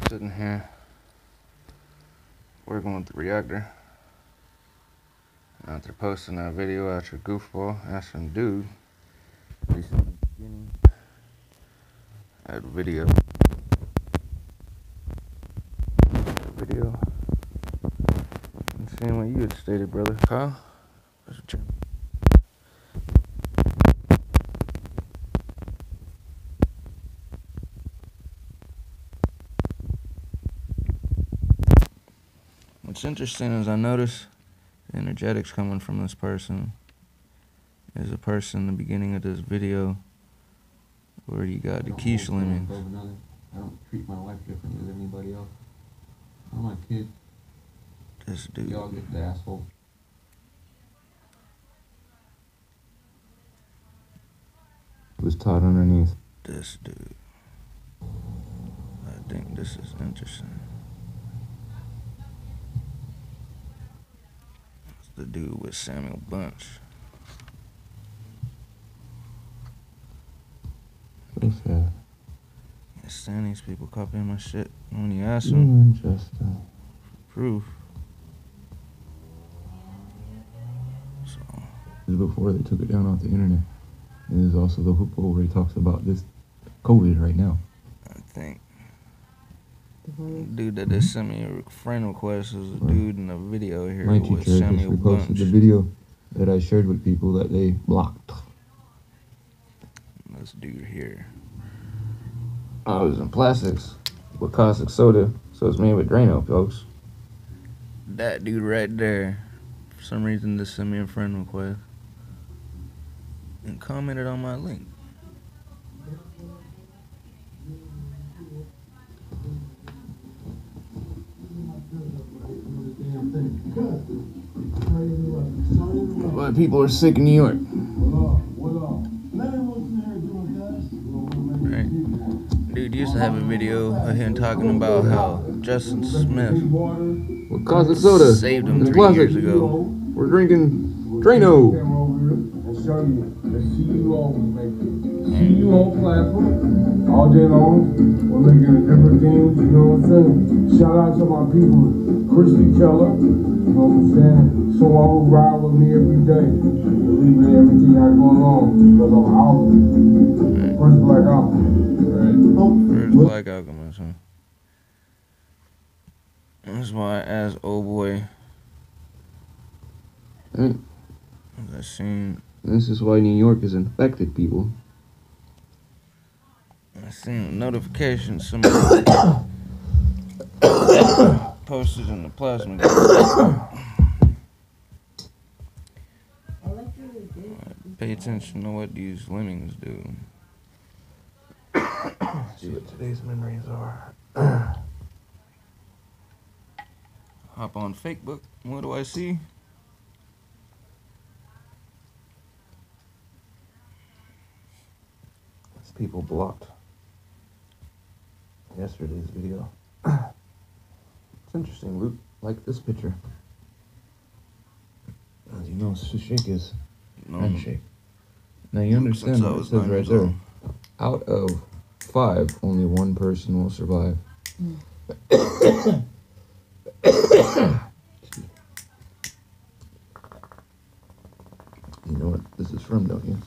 sitting here working with the reactor. Now they're posting that video after goofball asking dude, at least in the beginning, that video. And seeing what you had stated, brother. Kyle? That's what you're... What's interesting is I notice the energetics coming from this person is a person in the beginning of this video where you got the Keshe lemmings. I don't treat my wife differently than anybody else. I'm my kid. This dude. Y'all get the asshole. It was taught underneath. This dude. I think this is interesting. It's the dude with Samuel Bunch. So sad. Can't stand these people copying my shit when you ask them. Proof. So. This is before they took it down off the internet. And there's also the hoophole where he talks about this koolaid right now. I think the dude that just sent me a friend request is a dude in the video here My with teacher Samuel just reposted Bunch. the video that I shared with people that they blocked. This dude here. I was in plastics with caustic soda, so it's made with Drano, folks. That dude right there, for some reason, just sent me a friend request and commented on my link. But people are sick in New York. Right. Dude used to have a video of him talking about how Justin Smith With caustic soda saved him and 3 years ago. We're drinking Drano. CEO platform all day long. We're making different things, you know what I'm saying? Shout out to my people, Christy Keller, you know what I'm saying? So I will ride with me every day, believing everything I go along, because I'm out. First black alchemist. First black alchemist, huh? That's why I asked old boy. I seen. This is why New York is infected, people. I seen a notification somebody posted in the plasma group. Pay attention to what these lemmings do. See what today's memories are. Hop on Facebook. What do I see? People blocked yesterday's video. It's interesting, Luke. Like this picture. As you know, shake is handshake. Now you understand what it says right there. Out of 5, only 1 person will survive. You know what this is from, don't you?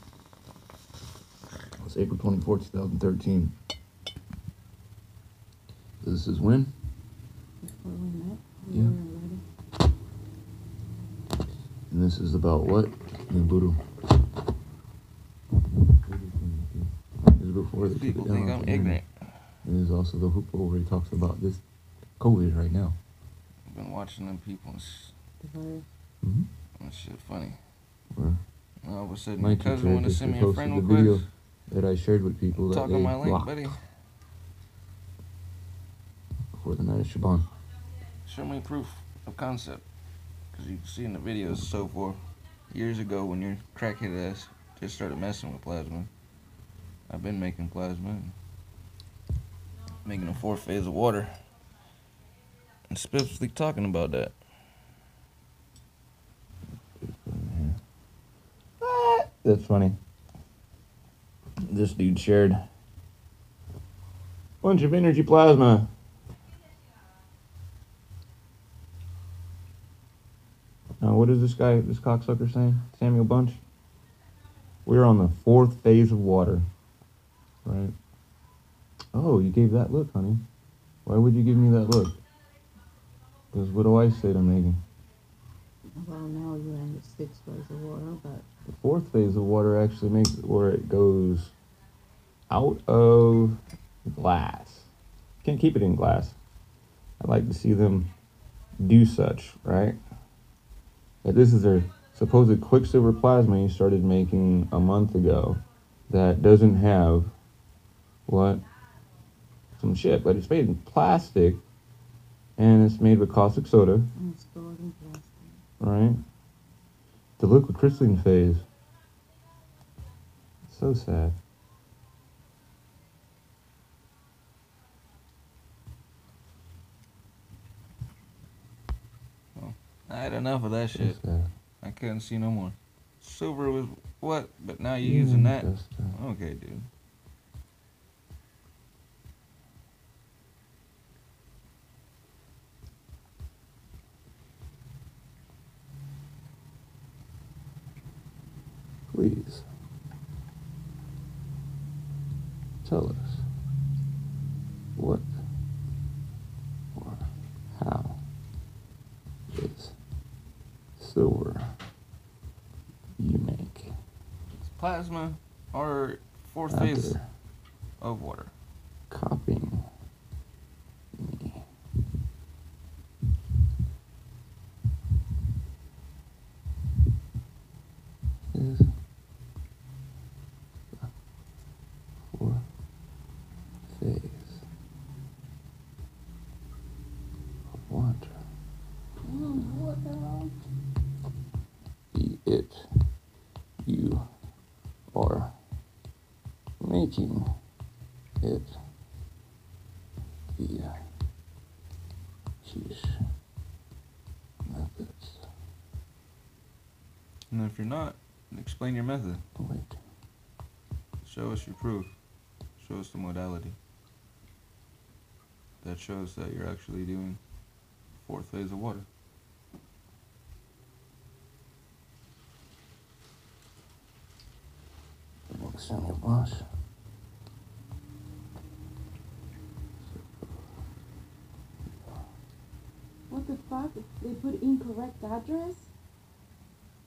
It's April 24, 2013. This is when? Before we met. Yeah. And this is about what? Nibiru. This is before they People took it down think off I'm the internet. ignorant. And there's also the hoophole where he talks about this koolaid right now. I've been watching them people and that shit funny. Where All of a sudden, my your teacher cousin want to just send me a reposted friend the video request. that I shared with people that Talk they on my link, blocked buddy. before the night of Shaban. Show me proof of concept. Because you can see in the videos so forth. Years ago when your crackhead ass just started messing with plasma. I've been making plasma. Making a 4th phase of water. And specifically talking about that. That's funny. This dude shared a bunch of energy plasma What is this guy, this cocksucker saying? Samuel Bunch? We're on the 4th phase of water. Right? Oh, you gave that look, honey. Why would you give me that look? Because what do I say to Megan? Well, now you're in the 6th phase of water, but... The 4th phase of water actually makes it where it goes out of glass. Can't keep it in glass. I like to see them do such, right? But this is their supposed quicksilver plasma you started making a month ago that doesn't have what? Some shit, but it's made in plastic and it's made with caustic soda, And it's stored in plastic. right? The liquid crystalline phase. So sad. I had enough of that So shit. sad. I couldn't see no more. Silver was what? But now you're using that? Just, Okay, dude. please tell us what or how is silver you make It's plasma or 4th phase after of water. copying me. Is the 4th phase of water. What the hell? Be it you are making it via Keshe methods. And if you're not, explain your method. Wait, Show us your proof. Show us the modality. That shows that you're actually doing 4th phase of water. the book's on your boss. What the fuck? They put incorrect address?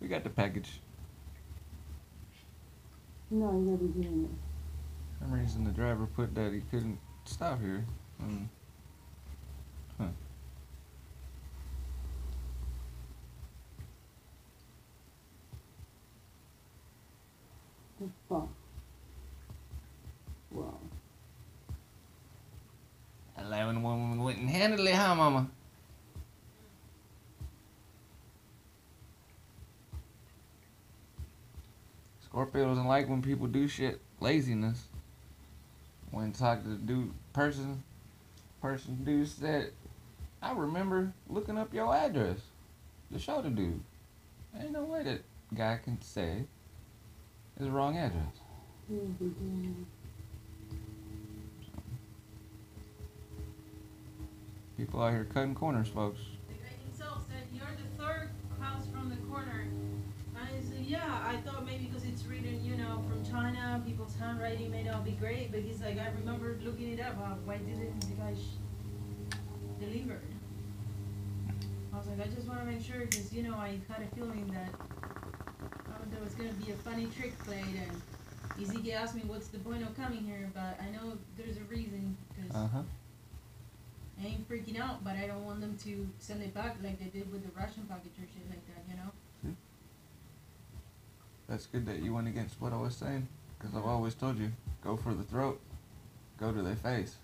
We got the package. No, in the beginning. For some reason the driver put that he couldn't stop here. The fuck? Wow. Hello, and woman went and handily, huh, mama? Scorpio doesn't like when people do shit. Laziness. When talking to the dude, person dude said, I remember looking up your address to show the dude. Ain't no way that guy can say it's the wrong address. People out here cutting corners, folks. The guy himself said, you're the 3rd house from the corner. And I said, yeah, I thought maybe because it's written, from China, people's handwriting may not be great, but he's like, I remember looking it up. Why didn't the guy deliver? I was like, I just want to make sure because, I had a feeling that there was going to be a funny trick played. And Ezekiel asked me, what's the point of coming here? But I know there's a reason because I ain't freaking out, but I don't want them to send it back like they did with the Russian package or shit like that, That's good that you went against what I was saying, because I've always told you, go for the throat, go to their face.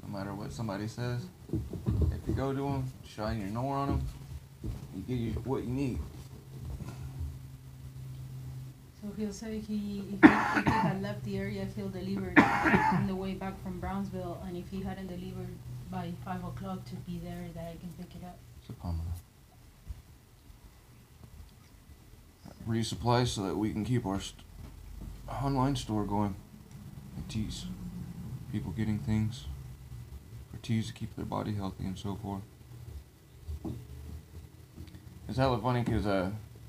No matter what somebody says, if you go to them, shine your nor on them, you get you what you need. So he'll say if he had left the area, he'll deliver on the way back from Brownsville, and if he hadn't delivered by 5 o'clock to be there, that I can pick it up. Resupply so that we can keep our online store going. And teas. People getting things for teas to keep their body healthy and so forth. It's hella funny because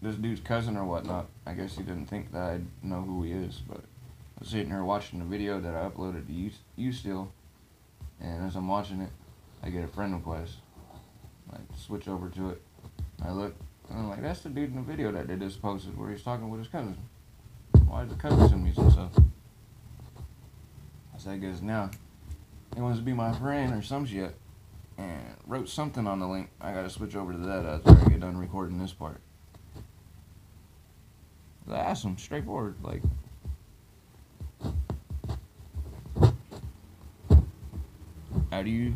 this dude's cousin or whatnot, I guess he didn't think that I'd know who he is, but I was sitting here watching the video that I uploaded to you still, and as I'm watching it, I get a friend request. I switch over to it. I look, and I'm like, that's the dude in the video that they just posted where he's talking with his cousin. Why did the cousin send me some stuff? So I guess now he wants to be my friend or some shit, and wrote something on the link. I gotta switch over to that after I get done recording this part. I asked him straightforward, like, how do you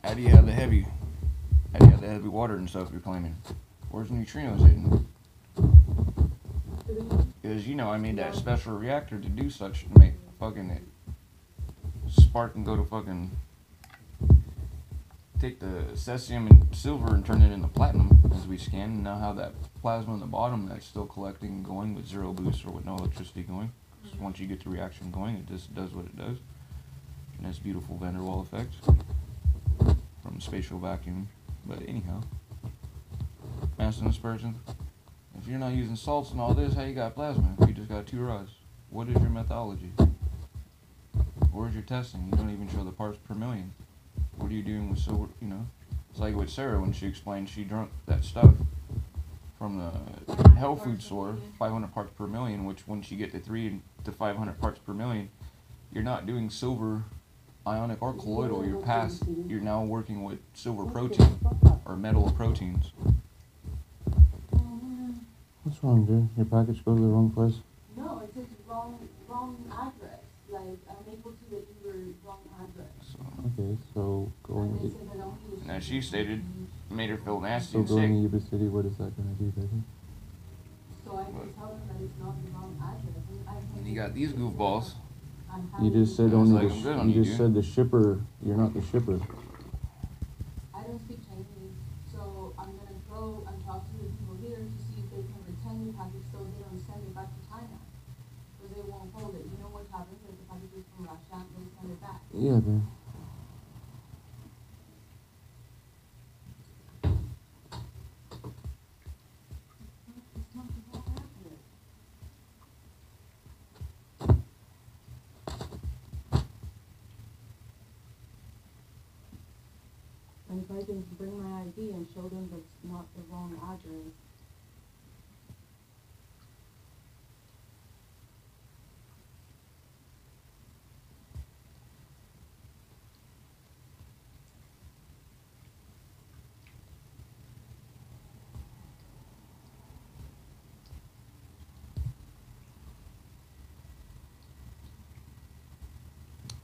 have the heavy water and stuff you're claiming? Where's the neutrinos hitting? Because, you know, I made that special reactor to do such, to make fucking it spark and go to fucking take the cesium and silver and turn it into platinum as we scan, and now have that plasma in the bottom that's still collecting and going with zero boost or with no electricity going. So once you get the reaction going, it just does what it does. And that's beautiful van der Waal effect from spatial vacuum. But anyhow, mass dispersion. If you're not using salts and all this, how you got plasma? If you just got 2 rods, what is your methodology? Where's your testing? You don't even show the parts per million. What are you doing with silver? You know, it's like with Sarah when she explained she drunk that stuff from the health food store, 500 parts per million. Which once you get to 3 to 500 parts per million, you're not doing silver, ionic, or colloidal. You're now working with silver protein or metal proteins. What's wrong, dude? Your package go to the wrong place? No, it says wrong address. Like, I'm able to deliver wrong address. Okay, so going to... And as she stated, made her feel nasty So and going sick. to Yuba City, what is that going to do, baby? So I can tell them that it's not the wrong address. And you got these goofballs. You just said Sounds only like the... I'm good on you you, just dude. said the shipper. You're not the shipper. I don't speak Chinese, so I'm gonna go and talk to the people here to see if they can return the package so they don't send it back to China. Because they won't hold it. You know what happens if the package is from Russia, they send it back. Yeah, babe. It's not the wrong address. And if I can bring my ID and show them that's not the wrong address.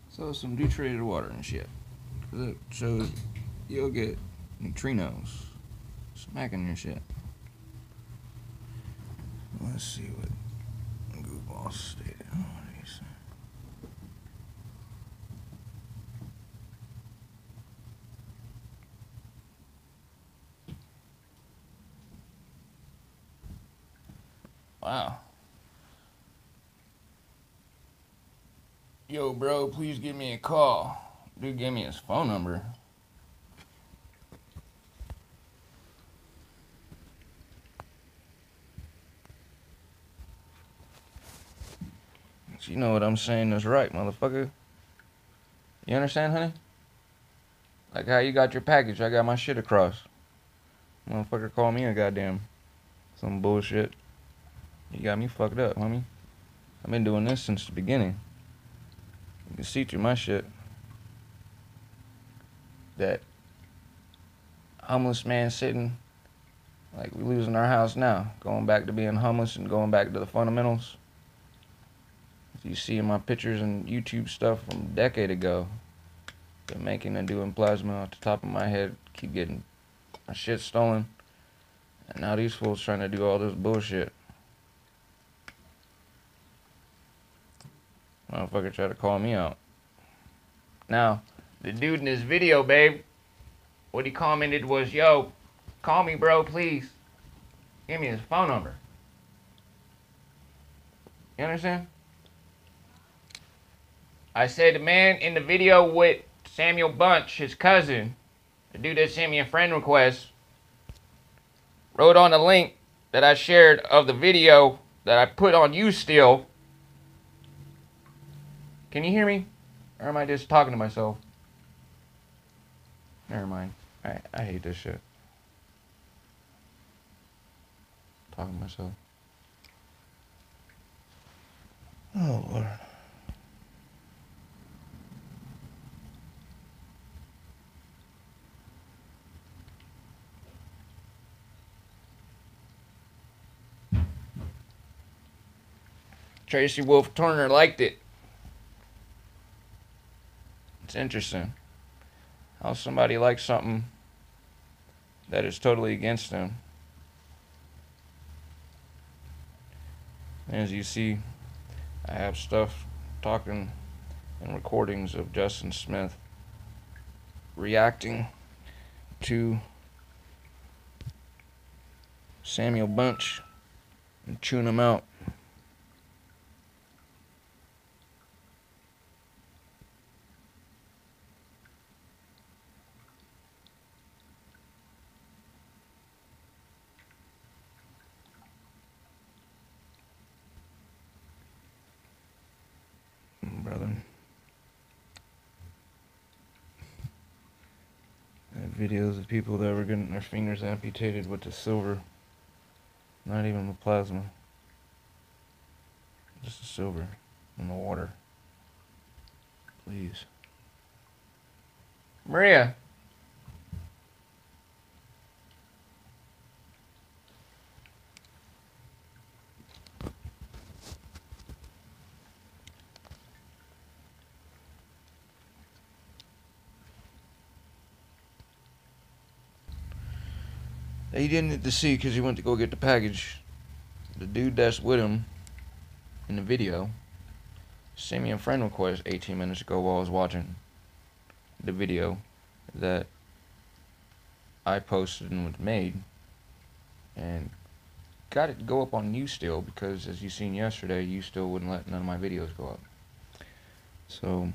So some deuterated water and shit. It shows you'll get neutrinos smacking your shit. Let's see what goofball stated. What do you say? Wow. Yo, bro, please give me a call. Dude gave me his phone number. You know what I'm saying is right, motherfucker. You understand, honey? Like how you got your package, I got my shit across. Motherfucker call me a goddamn some bullshit. You got me fucked up, homie. I've been doing this since the beginning. You can see through my shit that homeless man sitting like we losing our house now, going back to being homeless and going back to the fundamentals. You see in my pictures and YouTube stuff from a decade ago, been making and doing plasma off the top of my head, keep getting my shit stolen, and now these fools trying to do all this bullshit. Motherfucker try to call me out. Now, the dude in this video, babe, what he commented was, yo, call me, bro, please. Give me his phone number. You understand? I said the man in the video with Samuel Bunch, his cousin, The dude that sent me a friend request wrote on the link that I shared of the video that I put on you still. Can you hear me? Or am I just talking to myself? Never mind. I hate this shit. Talking to myself. Oh, Lord. Tracy Wolf Turner liked it. It's interesting how somebody likes something that is totally against them. As you see, I have stuff talking and recordings of Justin Smith reacting to Samuel Bunch and chewing him out. Brother. I have videos of people that were getting their fingers amputated with the silver. Not even the plasma. Just the silver in the water. Please. Maria. He didn't get to see because he went to go get the package. The dude that's with him in the video sent me a friend request 18 minutes ago while I was watching the video that I posted and was made, and got it to go up on you still because, as you seen yesterday, you still wouldn't let none of my videos go up. So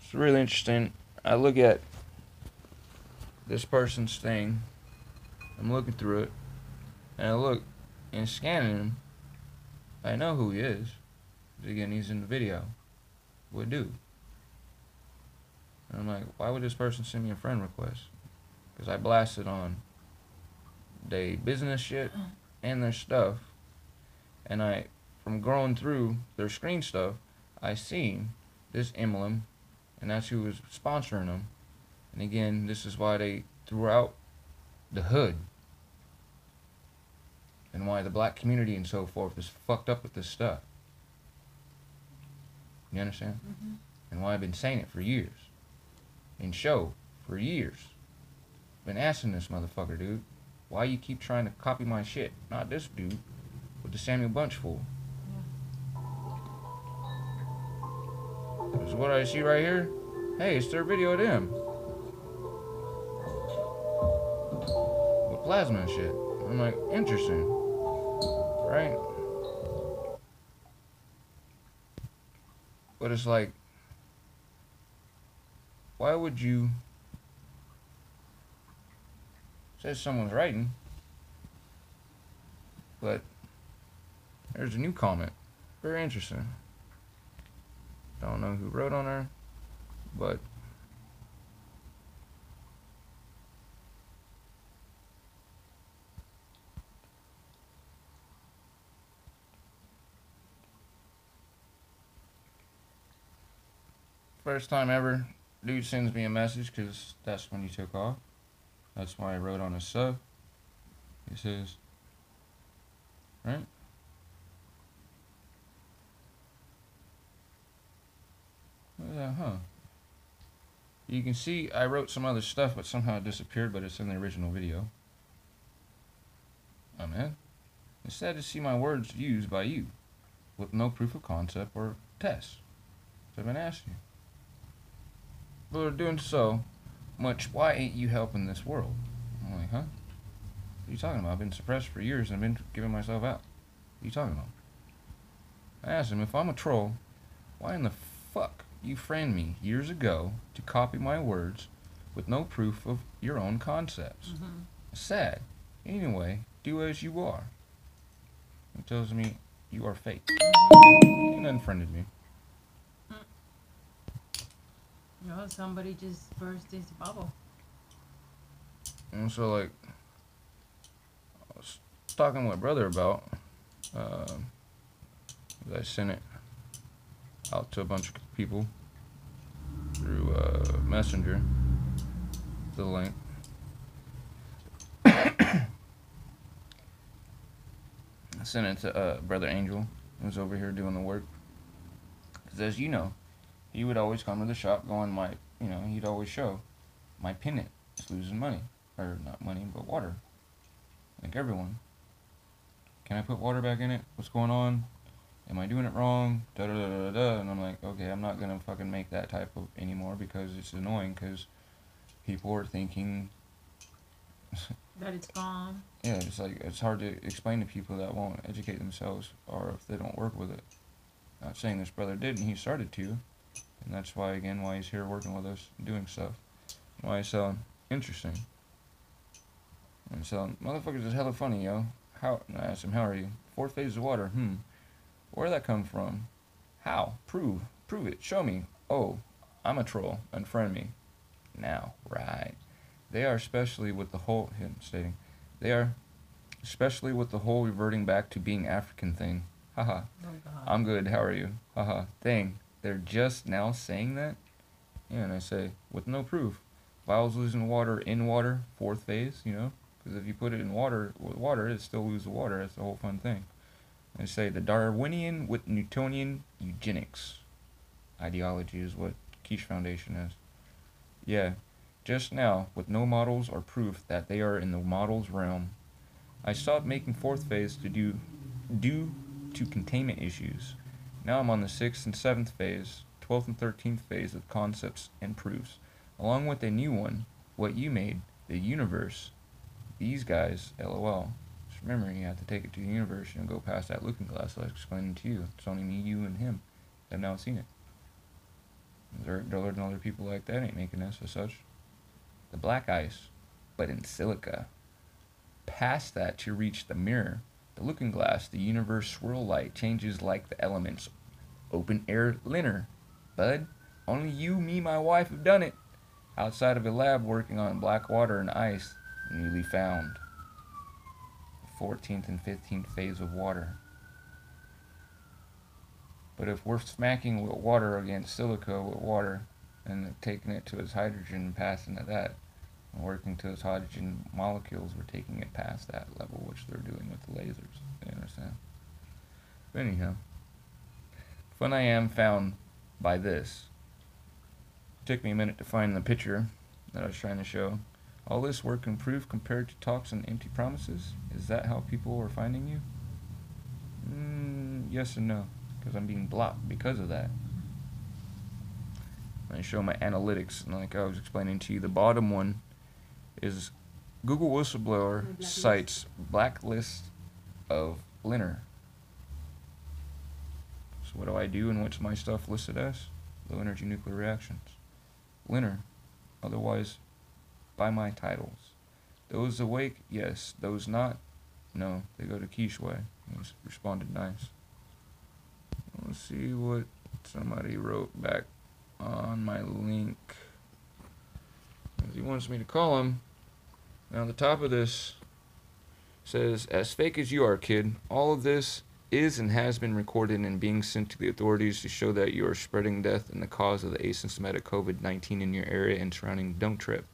it's really interesting. I look at this person's thing, I'm looking through it, and I look and scanning him. I know who he is. Again, he's in the video. Would do. And I'm like, why would this person send me a friend request? Because I blasted on their business shit and their stuff, and from going through their screen stuff, I seen this emblem, and that's who was sponsoring them. And again, this is why they threw out the hood, and why the black community and so forth is fucked up with this stuff. You understand? Mm-hmm. And why I've been saying it for years. In show, for years. Been asking this motherfucker, dude, why you keep trying to copy my shit? Not this dude, with the Samuel Bunch fool. Because what I see right here, hey, it's their video of them. With plasma and shit. I'm like, interesting. Right? But it's like, why would you, says someone's writing, but there's a new comment. Very interesting. Don't know who wrote on her, but first time ever, dude sends me a message because that's when he took off. That's why I wrote on his sub. He says, right? Huh. You can see I wrote some other stuff, but somehow it disappeared, but it's in the original video. Oh man. It's sad to see my words used by you with no proof of concept or test. So I've been asking you. But are doing so much, why ain't you helping this world? I'm like, huh? What are you talking about? I've been suppressed for years and I've been giving myself out. What are you talking about? I asked him, if I'm a troll, why in the fuck you friend me years ago to copy my words with no proof of your own concepts. Sad. Anyway, do as you are. He tells me you are fake. He unfriended me. You know, somebody just burst this bubble. And so, like, I was talking with my brother about, I sent it out to a bunch of people through Messenger, the link. I sent it to Brother Angel, who's over here doing the work. Because as you know, he would always come to the shop going, he'd always show, my pendant is losing money. Or not money, but water. Like everyone. Can I put water back in it? What's going on? Am I doing it wrong? Da da da da da. And I'm like, okay, I'm not gonna fucking make that type of anymore because it's annoying. Because people are thinking that it's gone. Yeah, it's like it's hard to explain to people that won't educate themselves or if they don't work with it. Not saying this brother didn't. He started to, and that's why he's here working with us, doing stuff. Why he's selling interesting. And so motherfuckers is hella funny, yo. I asked him, how are you? 4 phases of water. Where'd that come from? How? Prove it. Show me. Oh, I'm a troll. Unfriend me. Now, right. They are especially with the whole reverting back to being African thing. Haha. I'm good. How are you? Haha. Thing. They're just now saying that? Yeah, and I say, with no proof. Vials losing water in water, 4th phase, Because if you put it in water, with water, it still loses water. That's the whole fun thing. They say the Darwinian with Newtonian eugenics ideology is what Keshe Foundation is. Yeah, just now, with no models or proof that they are in the models realm. I stopped making 4th phase due to containment issues. Now I'm on the 6th and 7th phase, 12th and 13th phase of concepts and proofs, along with a new one, what you made, the universe. These guys, LOL. Just remember, you have to take it to the universe and go past that looking glass like I explained to you. It's only me, you, and him that have now seen it. Dillard and other people like that ain't making this as such. The black ice, but in silica. Past that to reach the mirror, the looking glass, the universe swirl light changes like the elements. Open air liner. Bud, only you, me, my wife have done it. Outside of a lab working on black water and ice, newly found. 14th and 15th phase of water. But if we're smacking with water against silica with water and taking it to its hydrogen and passing to that, and working to its hydrogen molecules, we're taking it past that level, which they're doing with the lasers. You understand? But anyhow, when I am found by this, it took me a minute to find the picture that I was trying to show. All this work and proof compared to talks and empty promises? Is that how people are finding you? Yes and no, because I'm being blocked because of that. I show my analytics, and like I was explaining to you, the bottom one is Google whistleblower cites blacklist of liner. So what do I do, and what's my stuff listed as? Low energy nuclear reactions. Liner, otherwise by my titles. Those awake, yes. Those not, no. They go to Keshe way. He responded nice. Let's see what somebody wrote back on my link. He wants me to call him. Now the top of this says, as fake as you are, kid, all of this is and has been recorded and being sent to the authorities to show that you are spreading death and the cause of the asymptomatic COVID-19 in your area and surrounding. Don't trip.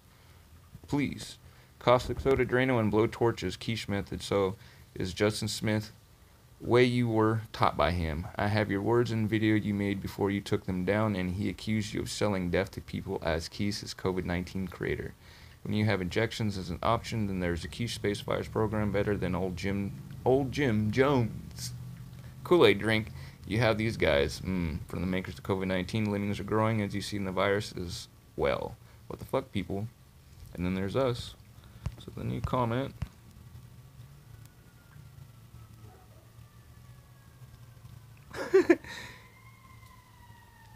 Please. Caustic soda, Drano, and blowtorch is Keshe method, so is Justin Smith way you were taught by him. I have your words and video you made before you took them down, and he accused you of selling death to people as Keshe's COVID-19 creator. When you have injections as an option, then there's a Keshe Space Virus program better than old Jim Jones. Koolaid drink. You have these guys. From the makers of COVID-19, lemmings are growing as you see in the virus as well. What the fuck, people? And then there's us. So then you comment.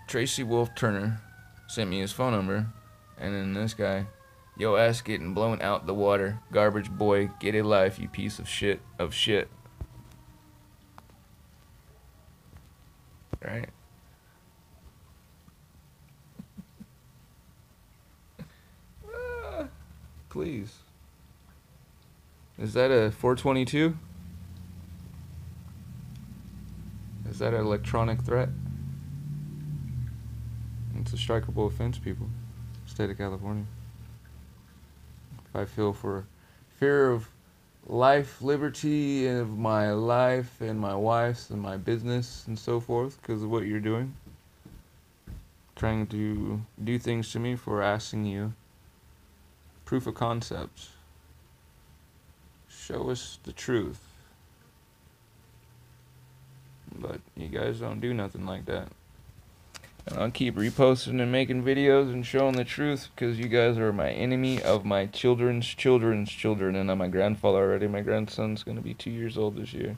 Tracy Wolf Turner sent me his phone number, and then this guy, yo ass getting blown out the water, garbage boy, get a life, you piece of shit. Right? Please. Is that a 422? Is that an electronic threat? It's a strikeable offense, people. State of California. If I feel for fear of life, liberty of my life and my wife's and my business and so forth because of what you're doing, trying to do things to me for asking you proof of concepts. Show us the truth. But you guys don't do nothing like that. And I'll keep reposting and making videos and showing the truth because you guys are my enemy of my children's children. And I'm a grandfather already. My grandson's going to be 2 years old this year.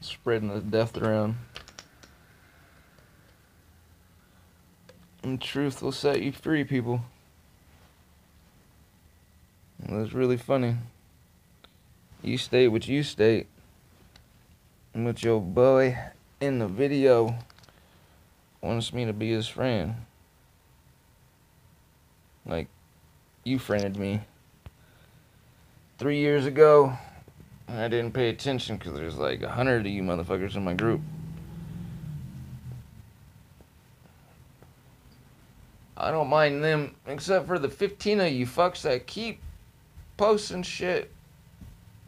Spreading the death around. And truth will set you free, people. And that's really funny. You state what you state. And what your boy in the video wants me to be his friend. Like, you friended me 3 years ago, and I didn't pay attention because there's like 100 of you motherfuckers in my group. I don't mind them, except for the 15 of you fucks that keep posting shit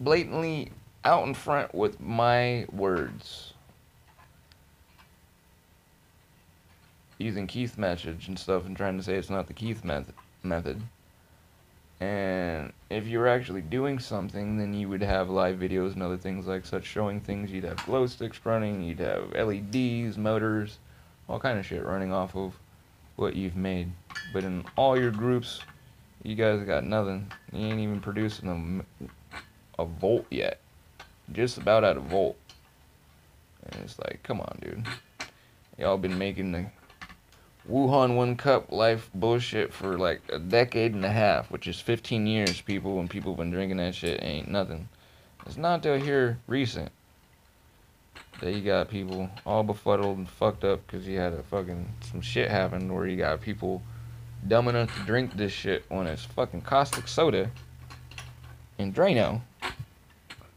blatantly out in front with my words. Using Keith message and stuff and trying to say it's not the Keith method. And if you were actually doing something, then you would have live videos and other things like such showing things. You'd have glow sticks running, you'd have LEDs, motors, all kind of shit running off of what you've made. But in all your groups, you guys got nothing. You ain't even producing a volt yet. Just about at a volt. And it's like, come on, dude. Y'all been making the Wuhan 1 cup life bullshit for like a decade and a half, which is 15 years, people, when people been drinking that shit ain't nothing. It's not till here recent that you got people all befuddled and fucked up because you had some shit happen where you got people dumb enough to drink this shit when it's fucking caustic soda and Drano,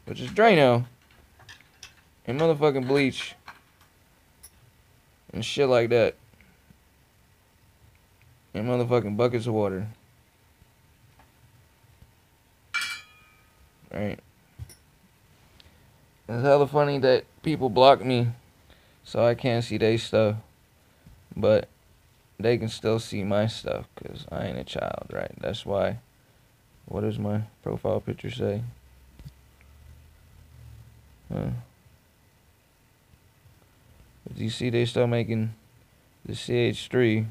which is Drano and motherfucking bleach and shit like that. And motherfucking buckets of water. Right? It's hella funny that people block me so I can't see their stuff. But they can still see my stuff because I ain't a child, right? That's why. What does my profile picture say? Huh? But you see they start making the CH3.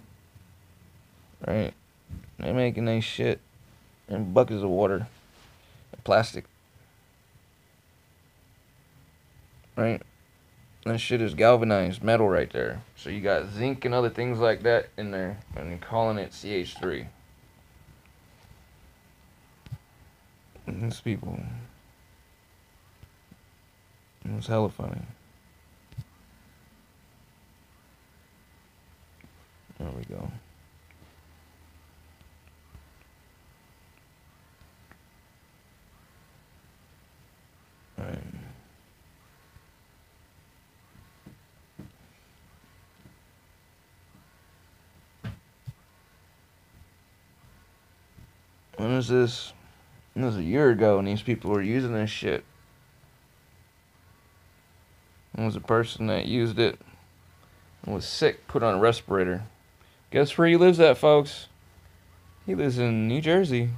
Right? They're making they shit in buckets of water. Plastic. Right? That shit is galvanized metal right there. So you got zinc and other things like that in there. And you're calling it CH3. And these people. It's hella funny. There we go. Alright. When was this? It was a year ago and these people were using this shit. There was a person that used it and was sick, put on a respirator. Guess where he lives at, folks? He lives in New Jersey.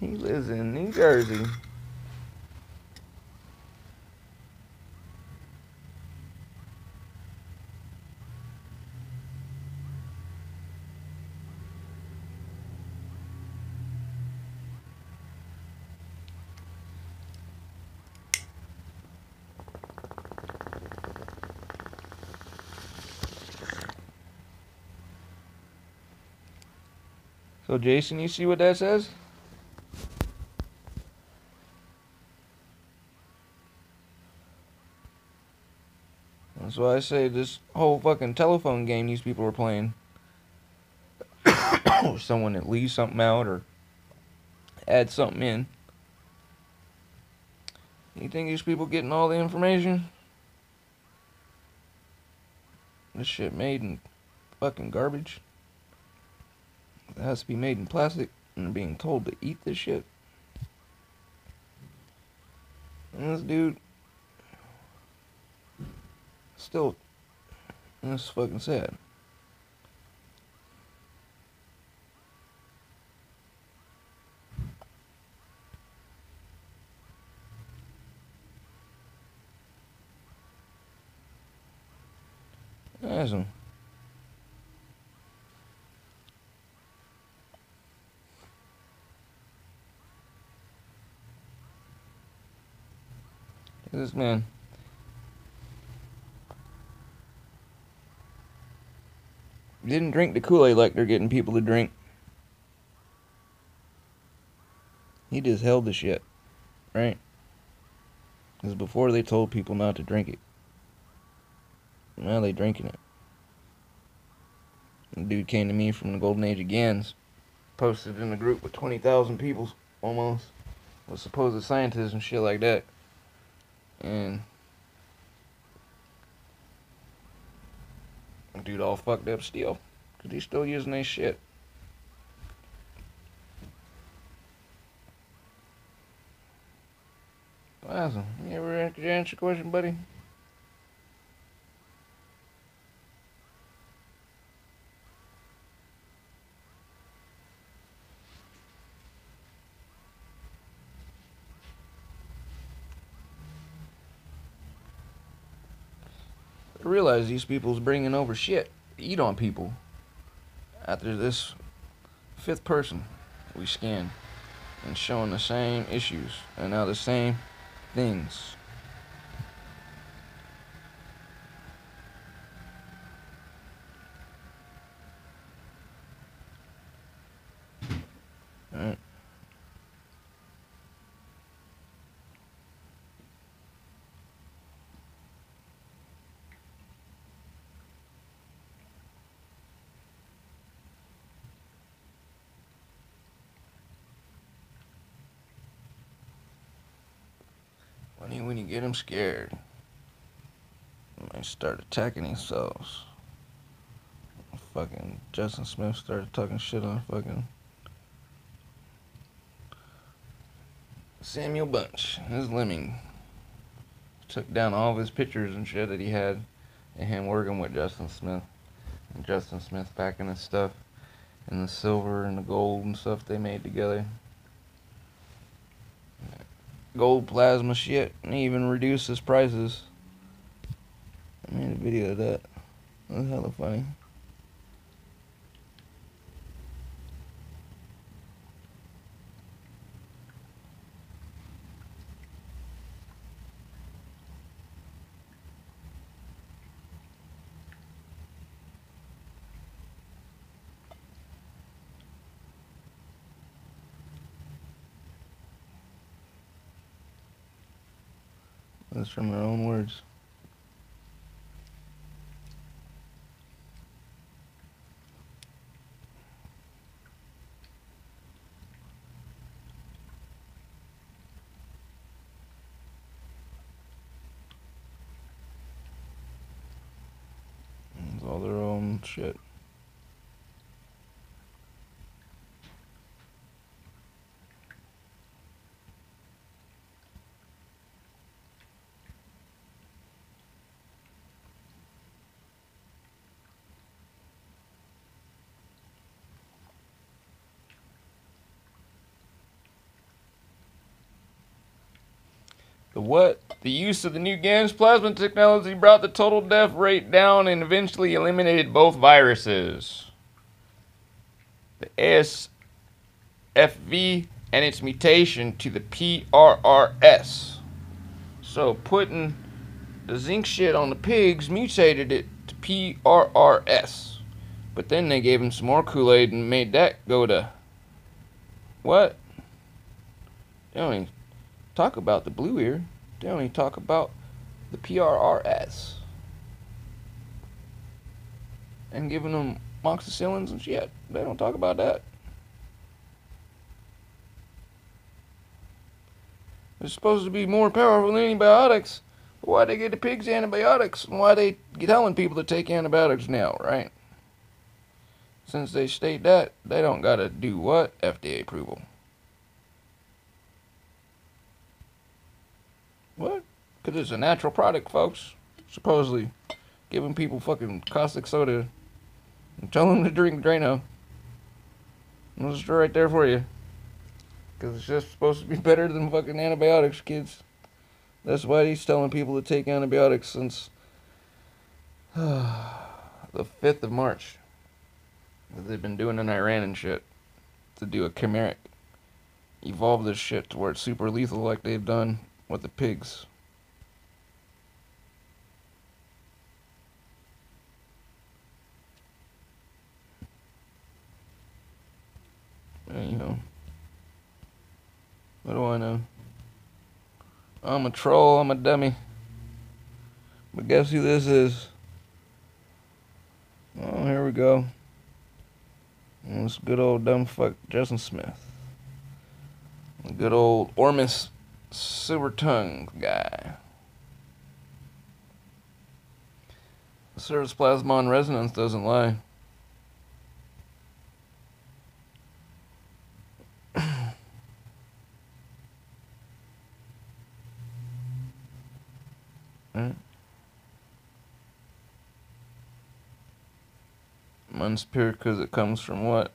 He lives in New Jersey. So, Jason, you see what that says? That's why I say this whole fucking telephone game these people are playing. Or someone that leaves something out or adds something in. You think these people getting all the information? This shit made in fucking garbage. It has to be made in plastic and they're being told to eat this shit. And this dude still, that's fucking sad. Awesome. This man. Didn't drink the Kool-Aid like they're getting people to drink. He just held the shit, right? Because before they told people not to drink it. Now they drinking it. The dude came to me from the golden age of Gans. Posted in a group with 20,000 people almost. With supposed scientists and shit like that. And dude all fucked up still. Because he's still using that shit. Awesome. You ever answer your question, buddy? I realize these people's bringing over shit to eat on people. After this 5th person we scanned and showing the same issues and now the same things. Alright. When you get them scared, they start attacking themselves. Fucking Justin Smith started talking shit on fucking Samuel Bunch, his lemming. Took down all of his pictures and shit that he had of him working with Justin Smith. And Justin Smith packing his stuff and the silver and the gold and stuff they made together. Gold plasma shit, and he even reduced his prices. I made a video of that. That was hella funny. That's from their own words. It's all their own shit. The use of the new GANS plasma technology brought the total death rate down and eventually eliminated both viruses. The ASFV and its mutation to the PRRS. So putting the zinc shit on the pigs mutated it to PRRS. But then they gave him some more Kool-Aid and made that go to What? They don't even talk about the blue ear. They don't even talk about the PRRS. And giving them moxicillins and shit. They don't talk about that. They're supposed to be more powerful than antibiotics. Why they get the pigs antibiotics? And why they telling people to take antibiotics now, right? Since they state that, they don't gotta do what? FDA approval. What? Because it's a natural product, folks. Supposedly. Giving people fucking caustic soda and telling them to drink Drano. It's right there for you. Because it's just supposed to be better than fucking antibiotics, kids. That's why he's telling people to take antibiotics since the 5th of March. They've been doing in Iran and shit. To do a chimeric. Evolve this shit to where it's super lethal like they've done with the pigs. And, you know. What do I know? I'm a troll, I'm a dummy. But guess who this is? Oh, here we go. This good old dumb fuck Justin Smith. Good old Ormus Silver Tongue guy. The surface plasma on resonance doesn't lie. Right? Mine's pure because it comes from what?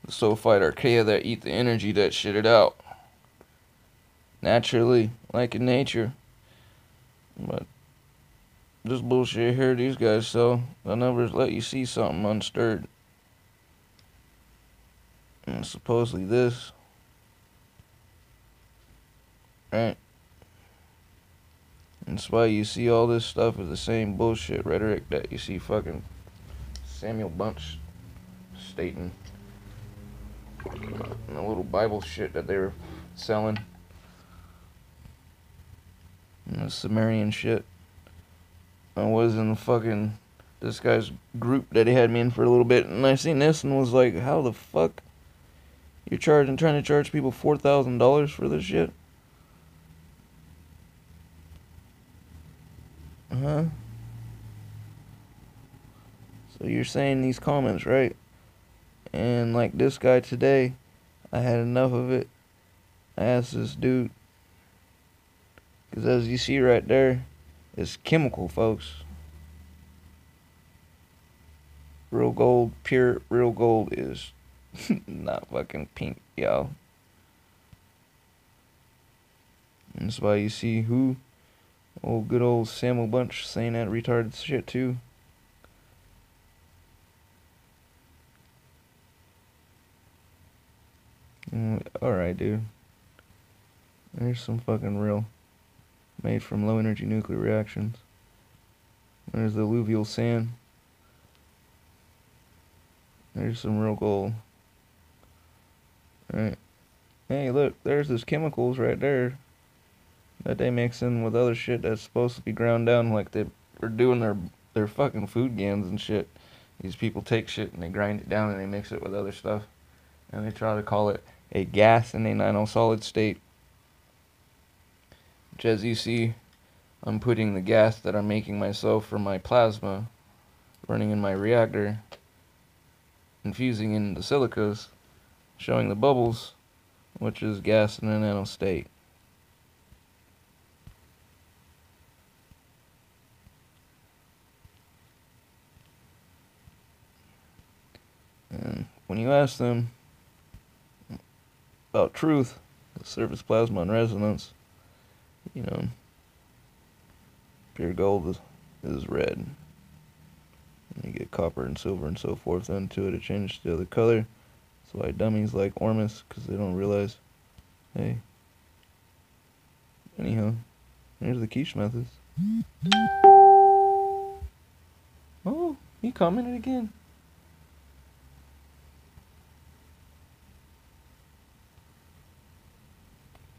The sulfide archaea that eat the energy that shit it out. Naturally, like in nature. But this bullshit here these guys sell, they'll never let you see something unstirred. And supposedly this. Right? That's why you see all this stuff is the same bullshit rhetoric that you see fucking Samuel Bunch stating. And the little Bible shit that they were selling. And the Sumerian shit. I was in the fucking this guy's group that he had me in for a little bit, and I seen this and was like, how the fuck you're trying to charge people $4,000 for this shit? Huh? So you're saying these comments, right? And like this guy today, I had enough of it. I asked this dude, because as you see right there, it's chemical, folks. Real gold, pure real gold is not fucking pink, y'all. And that's why you see who? Old good old Samuel Bunch saying that retarded shit too. Alright, dude. There's some fucking real. Made from low energy nuclear reactions. There's the alluvial sand. There's some real gold. Right. Hey, look, there's those chemicals right there that they mix in with other shit that's supposed to be ground down like they're doing their fucking food gams and shit. These people take shit and they grind it down and they mix it with other stuff. And they try to call it a gas in a nanosolid state. Which, as you see, I'm putting the gas that I'm making myself from my plasma running in my reactor, infusing in the silicas, showing the bubbles, which is gas in a nano state. And when you ask them about truth, the surface plasma and resonance, you know, pure gold is red. And you get copper and silver and so forth into it. It changes to the other color. That's why dummies like Ormus, because they don't realize. Hey. Anyhow, here's the quiche methods. Oh, he commented again.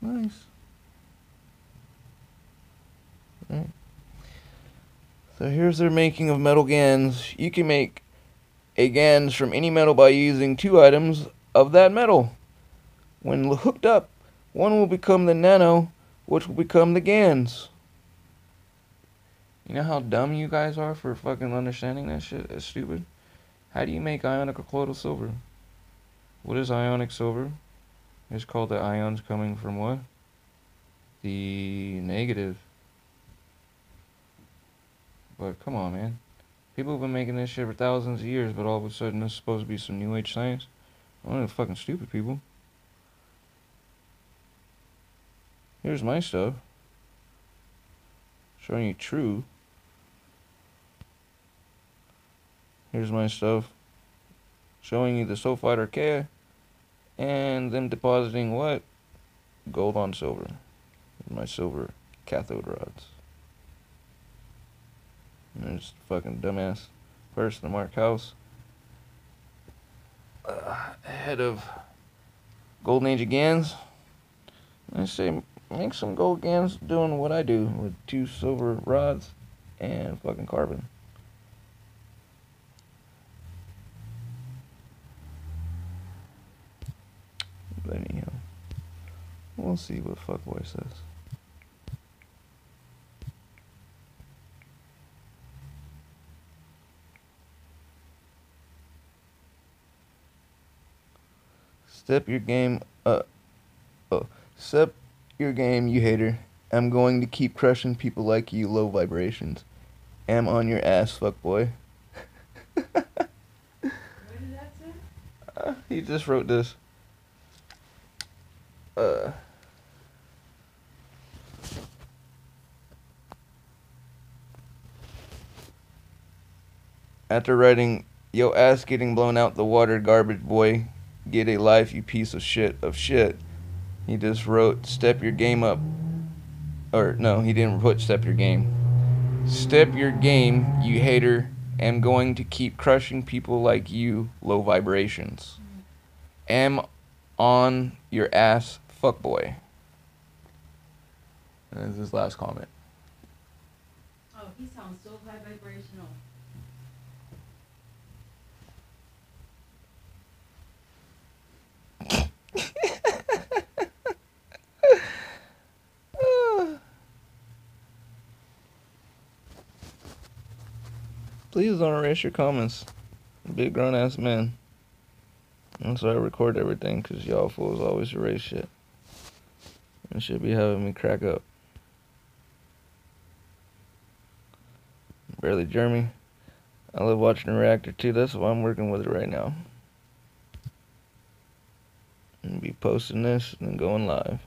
Nice. Right. So here's their making of metal GANs. You can make a GANs from any metal by using 2 items of that metal. When hooked up, one will become the nano, which will become the GANs. You know how dumb you guys are for fucking understanding that shit? It's stupid. How do you make ionic or colloidal silver? What is ionic silver? It's called the ions coming from what? The negative. But come on, man. People have been making this shit for thousands of years, but all of a sudden this is supposed to be some new age science? I'm not fucking stupid, people. Here's my stuff. Showing you true. Here's my stuff. Showing you the sulfide archaea. And them depositing what? Gold on silver. My silver cathode rods. And there's fucking dumbass person, Mark House. Head of Golden Age of GANs. I say, make some gold GANs doing what I do with 2 silver rods and fucking carbon. But anyhow, we'll see what fuckboy says. Step your game up. Oh, step your game, you hater. I'm going to keep crushing people like you, low vibrations. Am on your ass, fuckboy. Where did that say? He just wrote this. After writing, yo ass getting blown out the water, garbage boy. Get a life, you piece of shit. He just wrote, step your game up. Or, no, he didn't put step your game. Step your game, you hater. Am going to keep crushing people like you, low vibrations. Am on your ass, fuckboy. And this is his last comment. Oh, he sounds so high vibrational. Please don't erase your comments. Big grown ass man. That's why I record everything, cause y'all fools always erase shit. And should be having me crack up. Barely Jeremy. I love watching the reactor too, that's why I'm working with it right now. And be posting this and then going live.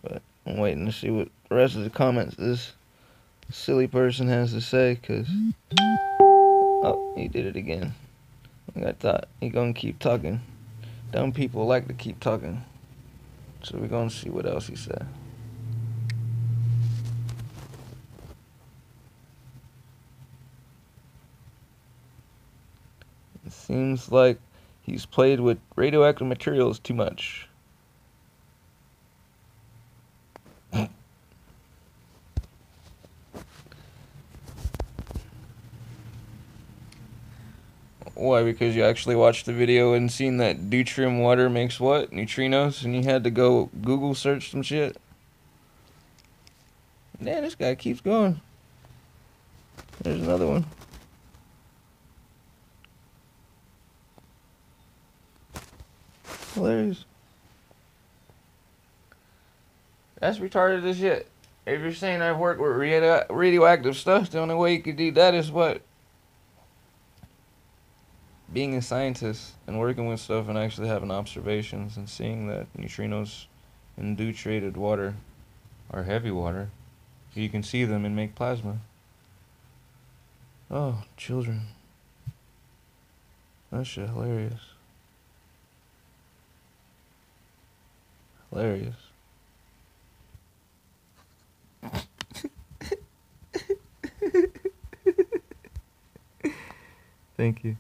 But I'm waiting to see what the rest of the comments this silly person has to say, cause oh, he did it again. I thought he gonna keep talking. Dumb people like to keep talking. So we're gonna see what else he said. It seems like he's played with radioactive materials too much. Why? Because you actually watched the video and seen that deuterium water makes what? Neutrinos? And you had to go Google search some shit? Man, this guy keeps going. There's another one. Hilarious. That's retarded as shit. If you're saying I've worked with radioactive stuff, the only way you could do that is what? Being a scientist and working with stuff and actually having observations and seeing that neutrinos in deuterated water are heavy water. So you can see them and make plasma. Oh, children. That shit hilarious. Hilarious. Thank you.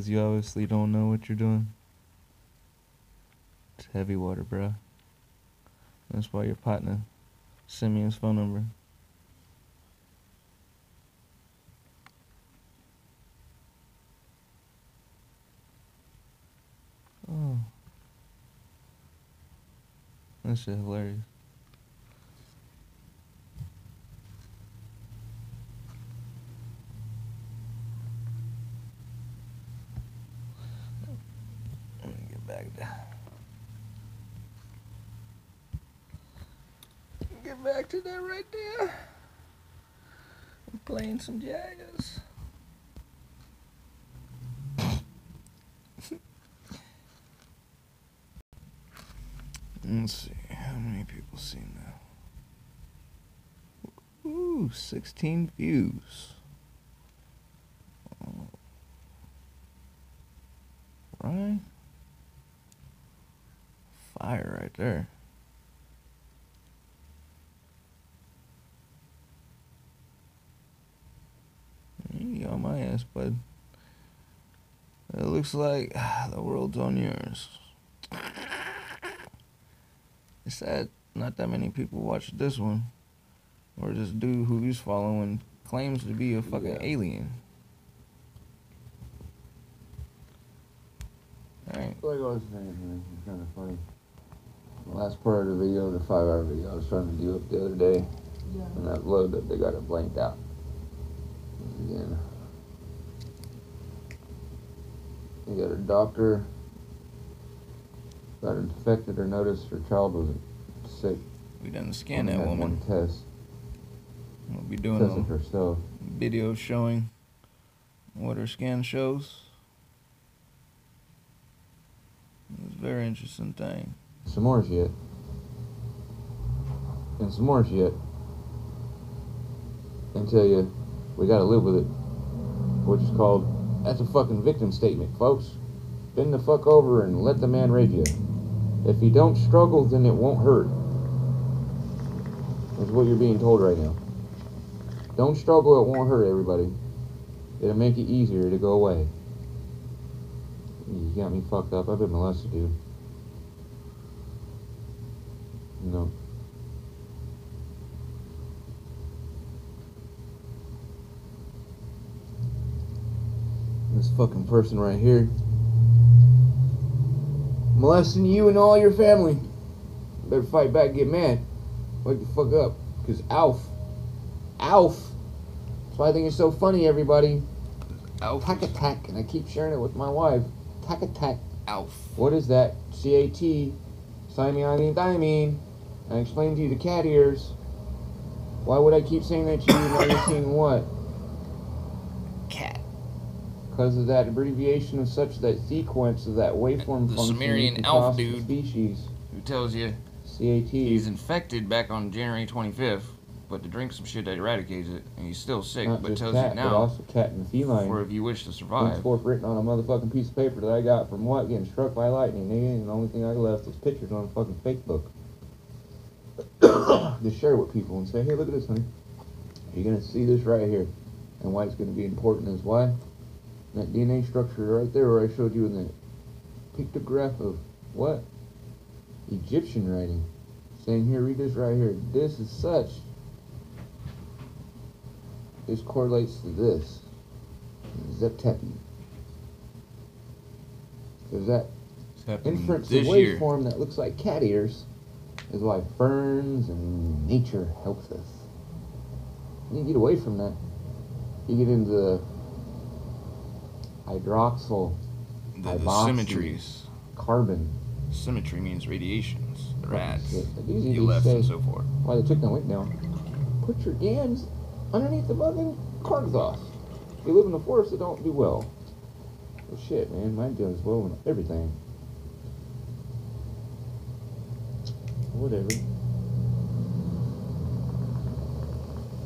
Because you obviously don't know what you're doing. It's heavy water, bro. That's why your partner sent me his phone number. Oh. That shit hilarious. Let me get back to... Get back to that right there. I'm playing some jazz. Let's see, how many people seen that? Ooh, 16 views. Oh. Right? Fire right there. You on my ass, bud. It looks like the world's on yours. It's sad not that many people watch this one. Or this dude who he's following claims to be a fucking alien. Alright. Like I was saying, man, it's kind of funny. The last part of the video, the 5-hour video I was trying to do up the other day, and that load up, they got it blanked out. Again. You got a doctor got infected or noticed her child was sick. We done scan that had woman. one test. We'll be doing Tested a herself. video showing what her scan shows. It's a very interesting thing. Some more shit. And some more shit. And tell you, we gotta live with it. Which is called, that's a fucking victim statement, folks. Bend the fuck over and let the man raise you. If you don't struggle, then it won't hurt. That's what you're being told right now. Don't struggle, it won't hurt, everybody. It'll make it easier to go away. You got me fucked up. I've been molested, dude. No. This fucking person right here molesting you and all your family. Better fight back, get mad. Wake the fuck up. Cause Alf. That's why I think it's so funny, everybody. Alf. Tack, and I keep sharing it with my wife. Tack. Alf. What is that? C-A-T. Thiamine. I explained to you the cat ears. Why would I keep saying that to you? Now you're seeing what? Cat. Because of that abbreviation of such that sequence of that waveform The function Sumerian across Alf the dude species. who tells you C-A-T. he's infected back on January 25th, but to drink some shit that eradicates it, and he's still sick, Not but just tells cat, you but now also cat and feline. for if you wish to survive. Henceforth written on a motherfucking piece of paper that I got from what? Getting struck by lightning, nigga. And the only thing I left was pictures on fucking Facebook. Just share it with people and say, hey, look at this, honey. You're gonna see this right here. And why it's gonna be important is why? That DNA structure right there where I showed you in the pictograph of what? Egyptian writing. Saying here, read this right here. This is such. This correlates to this. Zeptepi. Because that inference of waveform that looks like cat ears is why ferns and nature helps us. You get away from that. You get into the hydroxyl, The symmetries. carbon. Symmetry means radiations. The rats. These You left and so forth. Why they took that weight down. Put your hands underneath the fucking car exhaust. If you live in the forest, it don't do well. Well, shit, man. Mine does well in everything. Whatever.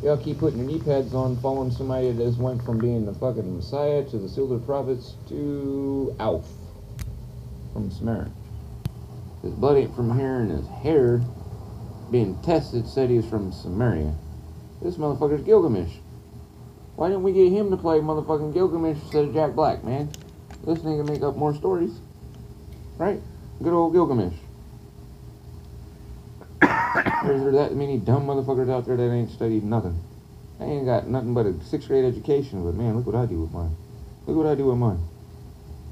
Y'all keep putting your knee pads on, following somebody that just went from being the fucking Messiah to the Seal of the Prophets to Alf from Sumer. His blood ain't from here, and his hair being tested said he's from Samaria. This motherfucker's Gilgamesh. Why didn't we get him to play motherfucking Gilgamesh instead of Jack Black, man? This nigga make up more stories. Right? Good old Gilgamesh. There's there that many dumb motherfuckers out there that ain't studied nothing. I ain't got nothing but a 6th grade education, but man, look what I do with mine. Look what I do with mine.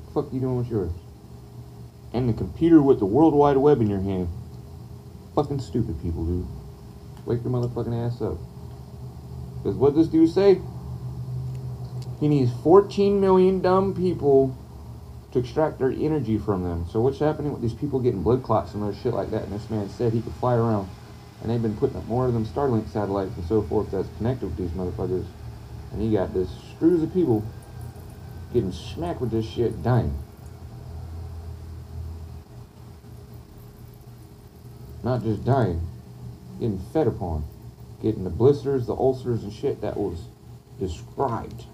The fuck you doing with yours? And the computer with the World Wide Web in your hand. Fucking stupid people, dude. Wake your motherfucking ass up. Because what this dude say? He needs 14 million dumb people to extract their energy from them. So what's happening with these people getting blood clots and other shit like that? And this man said he could fly around. And they've been putting up more of them Starlink satellites and so forth that's connected with these motherfuckers. And he got this screws of people getting smacked with this shit, dying. Not just dying, getting fed upon. Getting the blisters, the ulcers and shit that was described.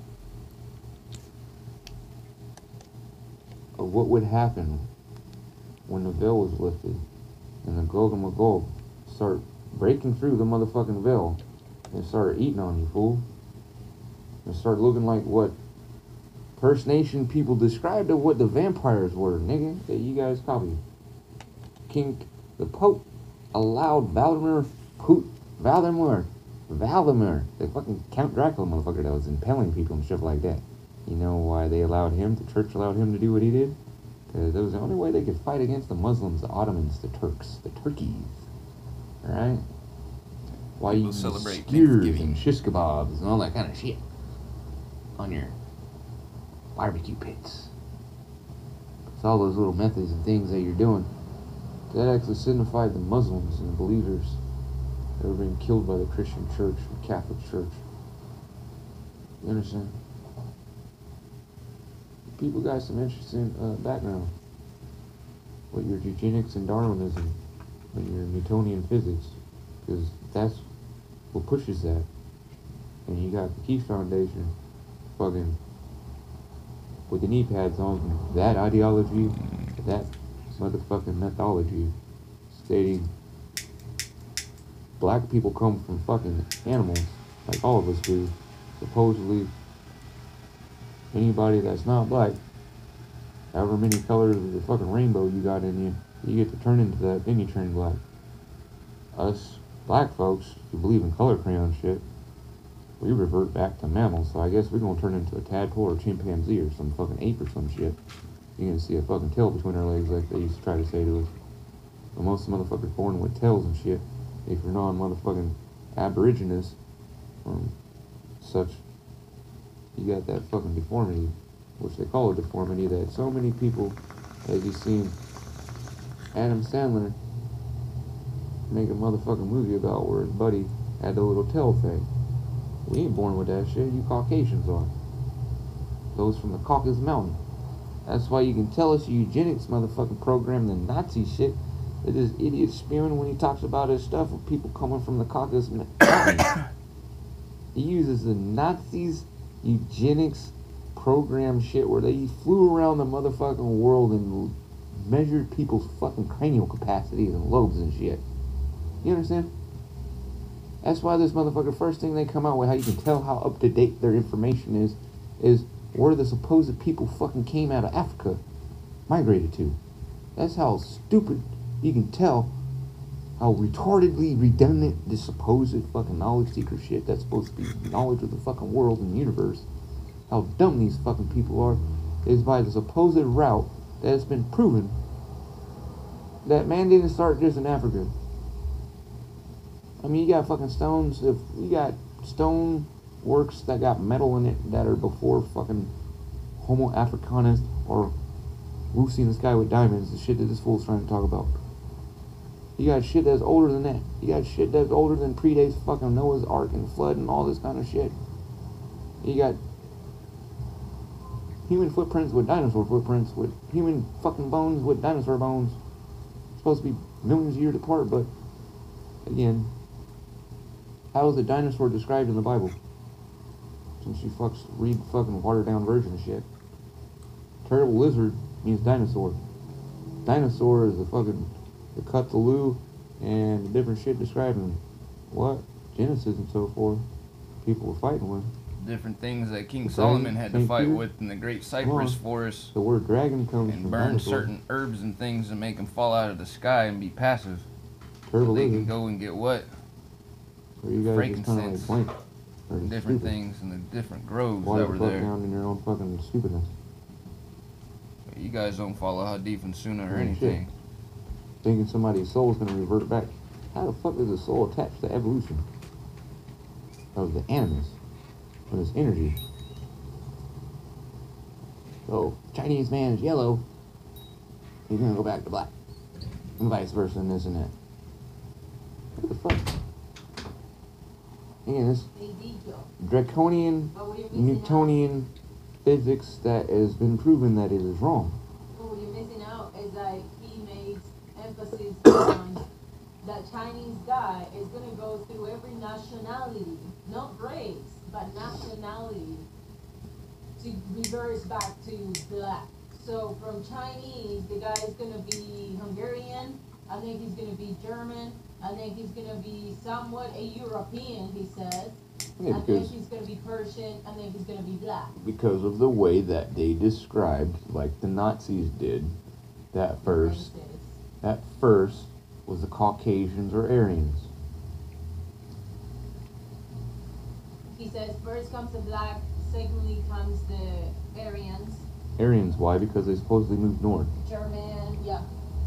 Of what would happen when the veil was lifted and the Gog and Magog start breaking through the motherfucking veil and start eating on you, fool. And start looking like what First Nation people described of what the vampires were, nigga, that you guys copy. The Pope allowed Valdemar, the fucking Count Dracula motherfucker that was impaling people and stuff like that. You know why they allowed him, the church allowed him to do what he did? Because it was the only way they could fight against the Muslims, the Ottomans, the Turks, the Turkeys. Alright? Why you celebrate skewers Thanksgiving and shish kebabs and all that kind of shit on your barbecue pits. It's all those little methods and things that you're doing that actually signified the Muslims and the believers that were being killed by the Christian church, the Catholic church. You understand? People got some interesting background with your eugenics and Darwinism and your Newtonian physics, because that's what pushes that. And you got the Keith Foundation fucking with the knee pads on that ideology, that motherfucking methodology, stating black people come from fucking animals, like all of us do. Supposedly, anybody that's not black, however many colors of the fucking rainbow you got in you, you get to turn into that, then you turn black. Us black folks who believe in color crayon shit, we revert back to mammals, so I guess we're gonna turn into a tadpole or chimpanzee or some fucking ape or some shit. You're gonna see a fucking tail between our legs like they used to try to say to us. But most motherfuckers born with tails and shit, if you're non-motherfucking aborigines or such, you got that fucking deformity, which they call a deformity, that so many people, as you've seen Adam Sandler make a motherfucking movie about where his buddy had the little tail thing. We ain't born with that shit, you Caucasians are. Those from the Caucasus Mountain. That's why you can tell us eugenics motherfucking program, the Nazi shit that this idiot spewing when he talks about his stuff with people coming from the Caucasus Mountain. He uses the Nazis eugenics program shit where they flew around the motherfucking world and measured people's fucking cranial capacities and lobes and shit. You understand? That's why this motherfucker, first thing they come out with, how you can tell how up to date their information is where the supposed people fucking came out of Africa, migrated to. That's how stupid you can tell how retardedly redundant this supposed fucking knowledge seeker shit that's supposed to be knowledge of the fucking world and universe, how dumb these fucking people are, is by the supposed route that has been proven that man didn't start just in Africa. I mean, you got fucking stones, if you got stone works that got metal in it that are before fucking Homo Africanus or Lucy in the Sky with Diamonds, the shit that this fool's trying to talk about. You got shit that's older than that. You got shit that's older than predates fucking Noah's Ark and flood and all this kind of shit. You got human footprints with dinosaur footprints, with human fucking bones with dinosaur bones. It's supposed to be millions of years apart, but again, how is a dinosaur described in the Bible? Since you read fucking watered down version of shit. Terrible lizard means dinosaur. Dinosaur is the Cthulhu and the different shit describing what? Genesis and so forth. People were fighting with. different things that King The Solomon dragon, had to Saint fight Peter? with in the Great Cypress on. Forest The word dragon comes and from burn dinosaur. certain herbs and things and make them fall out of the sky and be passive. Terrible So they can lizard. go and get what? Or you guys just kind of like Frankincense. blank. Or just Different stupid. things and the different groves Why that the were fuck there. down in your own fucking stupidness? You guys don't follow Hadith Sunnah or Oh, anything. shit. Thinking somebody's soul is gonna revert back. How the fuck is a soul attached to evolution? Of the animus. Of this energy. So, Chinese man is yellow. He's gonna go back to black. And vice versa and this and that. What the fuck? Again, this Ezekiel. draconian, But what you're missing out, Newtonian physics that has been proven that it is wrong. but what you're missing out is that he makes emphasis on that Chinese guy is gonna go through every nationality, not race, but nationality, to reverse back to black. So from Chinese, the guy is gonna be Hungarian, I think he's gonna be German, I think he's gonna be somewhat a Yeah, European, he says. I think because he's gonna be Persian, I think he's gonna be black. because of the way that they described, like the Nazis did, that first was the Caucasians or Aryans. He says first comes the black, secondly comes the Aryans, Aryans, why? Because they supposedly moved north. German, yeah.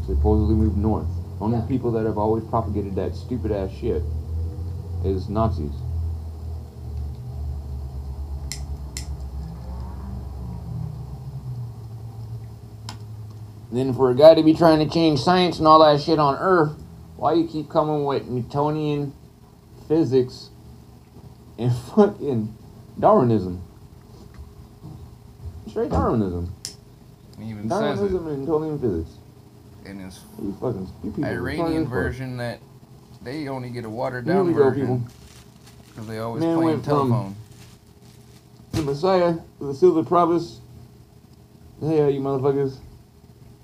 They supposedly moved north. Only Yeah. people that have always propagated that stupid ass shit is Nazis. Then for a guy to be trying to change science and all that shit on Earth, why you keep coming with Newtonian physics and fucking Darwinism? Straight Darwinism. He even says it Darwinism and Newtonian physics. in his You people are retarded Iranian as fuck. version that they only get a watered Here down we go, people. version because they always Man playing went from- telephone. The Messiah to the Silver Province. Hey, you motherfuckers.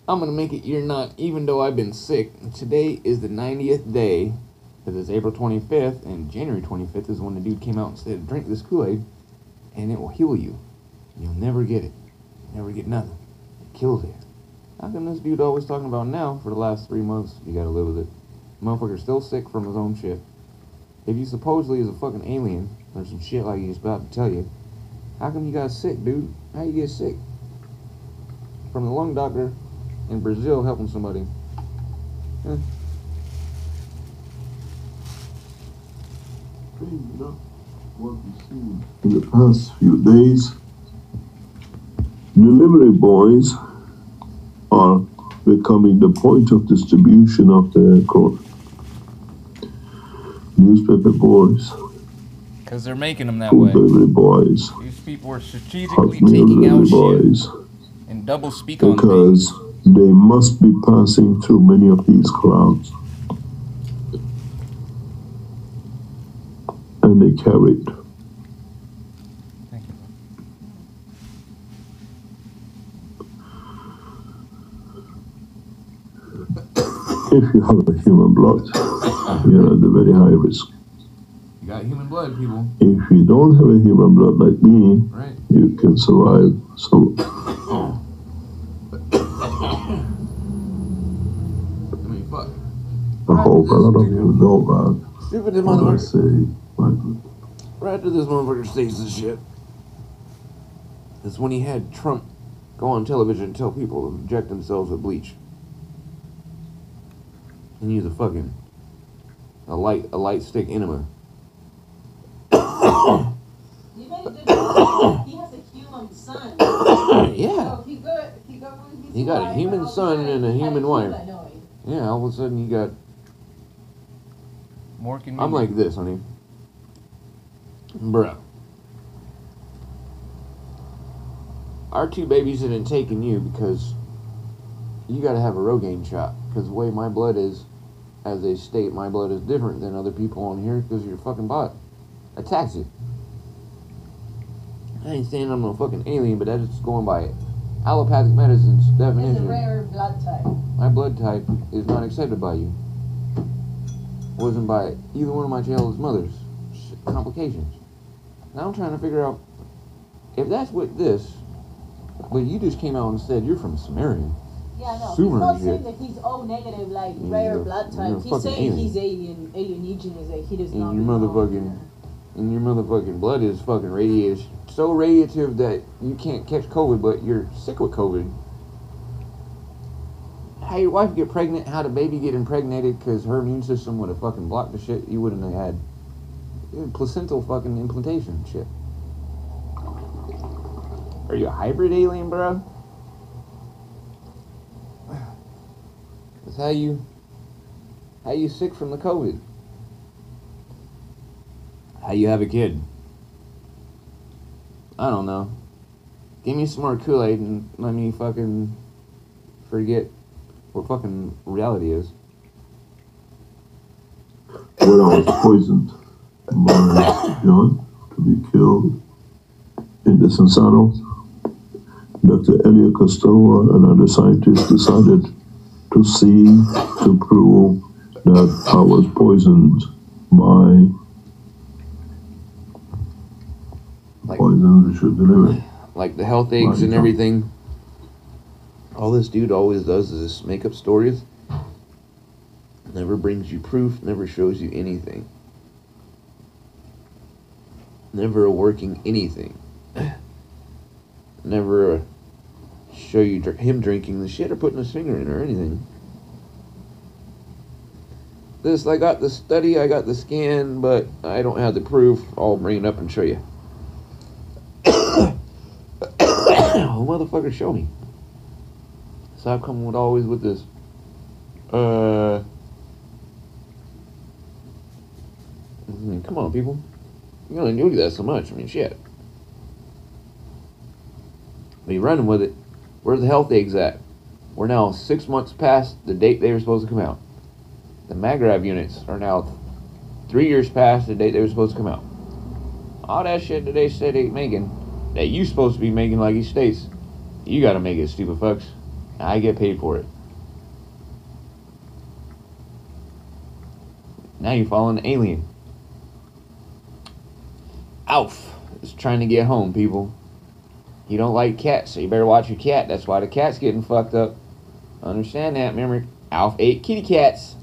I'm gonna make it year not, even though I've been sick. Today is the 90th day, because it's April 25th, and January 25th is when the dude came out and said, drink this Kool-Aid, and it will heal you. You'll never get it. Never get nothing. It kills you. How come this dude always talking about now for the last 3 months? You gotta live with it. Motherfucker's still sick from his own shit. If you supposedly is a fucking alien, or some shit like he's about to tell you, how come you got sick, dude? How you get sick? From the lung doctor in Brazil helping somebody. Strange enough, what we've seen in the past few days, delivery boys are becoming the point of distribution of the newspaper boys, Because they're making them that food way. delivery boys, These people are hot strategically meal taking delivery out shit boys, and double speak on things. because they must be passing through many of these crowds. And they carry it. Thank you. If you have a human blood, you're at a very high risk. You got human blood, people. If you don't have a human blood like me, Right? you can survive. So I mean, fuck. I hope a lot of you know about Stupid what I motherfucker. say. But Right after this motherfucker says this shit, that's when he had Trump go on television and tell people to inject themselves with bleach. And use a light stick enema. You made a good point. He has a human son. Yeah. So He got a human son and a human wife. Yeah, all of a sudden you got. More convenient. I'm like this, honey. Bruh. Our two babies didn't taken you because you gotta have a Rogaine shot. Because the way my blood is, as they state, my blood is different than other people on here because your fucking body attacks it. I ain't saying I'm no fucking alien, but that's just going by allopathic medicine's It's a definition. rare blood type. My blood type is not accepted by you. Wasn't by either one of my child's mothers. Complications. Now I'm trying to figure out if that's what this, but you just came out and said you're from Sumerian. Yeah, no. Sumer He's not shit. saying that he's O negative, like Yeah, rare blood you're a type. He's fucking saying alien. he's alienageous, like he does And not your belong. motherfucking, and your motherfucking blood is fucking radiated, so radiative that you can't catch COVID, but you're sick with COVID. How your wife get pregnant? How the baby get impregnated? Because her immune system would have fucking blocked the shit. You wouldn't have had placental fucking implantation shit. Are you a hybrid alien, bro? That's how you sick from the COVID. How you have a kid? I don't know. Give me some more Kool-Aid and let me fucking forget what fucking reality is. When I was poisoned by John to be killed in the Sensano, Dr. Elliot Costello and other scientists decided to see, to prove that I was poisoned by poison that should deliver. Like the health eggs and everything. All this dude always does is make up stories. Never brings you proof, never shows you anything. Never a working anything. Never show you him drinking the shit or putting his finger in or anything. This, I got the study, I got the scan, but I don't have the proof. I'll bring it up and show you. Oh, motherfucker, show me. Stop coming with always with this. I mean, come on, people. You only do that so much. I mean, shit. Be running with it. Where's the health eggs at? We're now 6 months past the date they were supposed to come out. The Magrav units are now 3 years past the date they were supposed to come out. All that shit that they said they making, that you supposed to be making like he states, you gotta make it, stupid fucks. I get paid for it. Now you're following an alien. Alf is trying to get home, people. You don't like cats, so you better watch your cat. That's why the cat's getting fucked up. Understand that, remember? Alf ate kitty cats.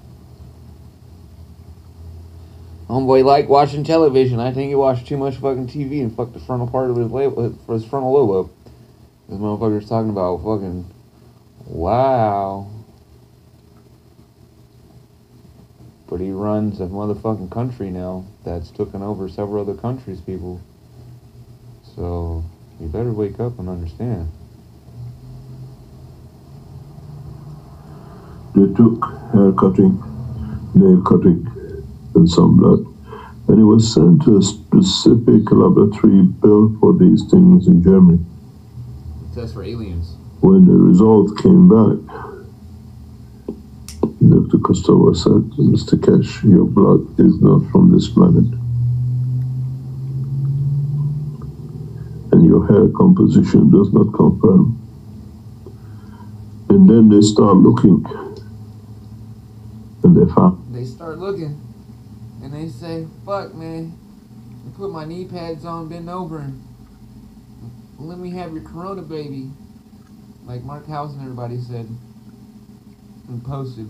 Homeboy liked watching television. I think he watched too much fucking TV and fucked the frontal part of his frontal lobe up. This motherfucker's talking about fucking, wow. But he runs a motherfucking country now that's taken over several other countries, people. So you better wake up and understand. They took hair cutting, nail cutting, and some blood, and it was sent to a specific laboratory built for these things in Germany. Test for aliens. When the result came back, Dr. Costello said, Mr. Keshe, your blood is not from this planet. And your hair composition does not confirm. And then they start looking. And they found. They start looking. And they say, fuck, man. I put my knee pads on, bend over, and let me have your corona, baby. Like Mark House and everybody said. And posted.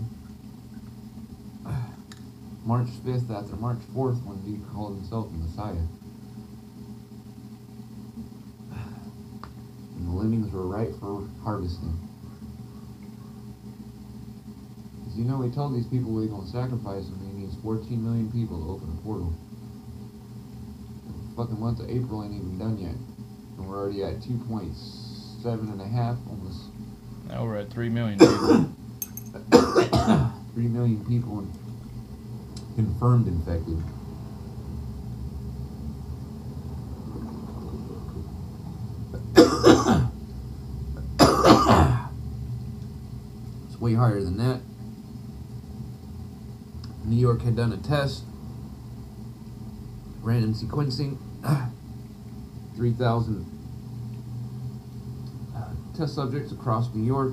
March 5th after March 4th when he called himself the Messiah. And the lemmings were ripe for harvesting. Because you know he told these people they're going to sacrifice him. He needs 14 million people to open a portal. The fucking month of April ain't even done yet. And we're already at 2.7 and a half almost. Now we're at 3 million people. 3 million people confirmed infected. It's way higher than that. New York had done a test, random sequencing, 3,000 test subjects across New York,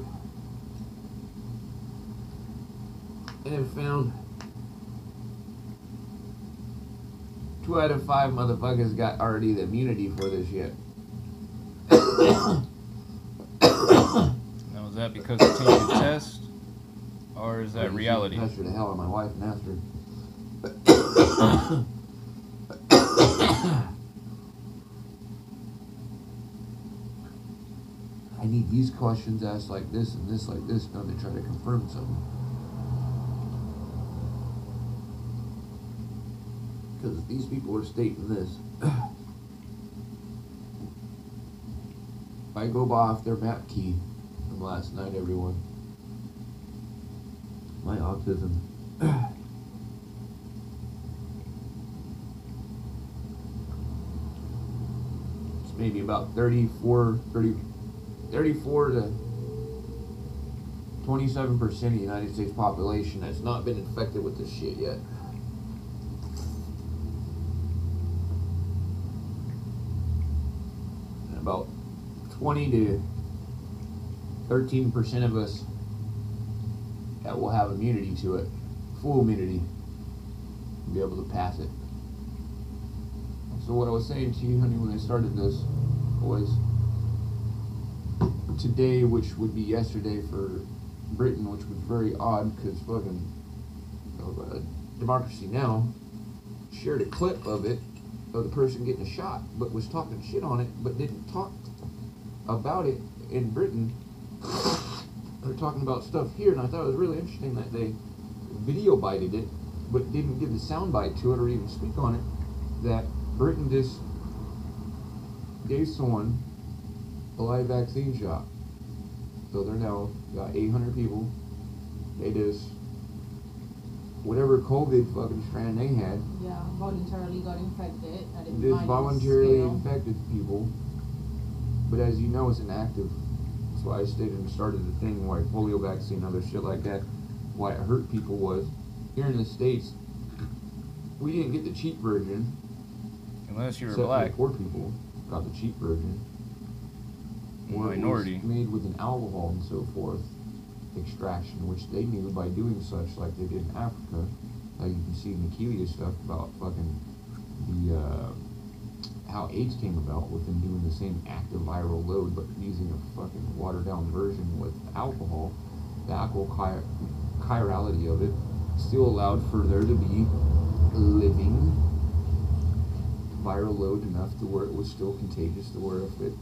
and it found 2 out of 5 motherfuckers got already the immunity for this shit. Now, is that because of tainted test, or is that reality? Pester the hell out of my wife and asked her. I need these questions asked like this and this like this, now they try to confirm something. Because these people are stating this. I go off their map key from last night, everyone. My autism. It's maybe about 34 to 27% of the United States population that's not been infected with this shit yet. And about 20 to 13% of us that will have immunity to it, full immunity, and be able to pass it. So what I was saying to you, honey, when I started this was today, which would be yesterday for Britain, which was very odd because fucking Democracy Now! Shared a clip of it, of the person getting a shot, but was talking shit on it, but didn't talk about it in Britain. They're talking about stuff here, and I thought it was really interesting that they video bited it, but didn't give the sound bite to it or even speak on it, that Britain just gave someone a live vaccine shot. So they're now got 800 people. They just, whatever COVID fucking strand they had, voluntarily got infected. Just voluntarily infected people. But as you know, it's inactive. That's why I stated and started the thing, why polio vaccine, other shit like that, why it hurt people was, here in the States, we didn't get the cheap version. Unless you were except black. for poor people got the cheap version. Minority. It was made with an alcohol and so forth extraction, which they knew by doing such, like they did in Africa. Like you can see in the Kelia stuff about fucking the how AIDS came about with them doing the same active viral load, but using a fucking watered down version with alcohol. The alcohol chirality of it still allowed for there to be living viral load enough to where it was still contagious, to where if it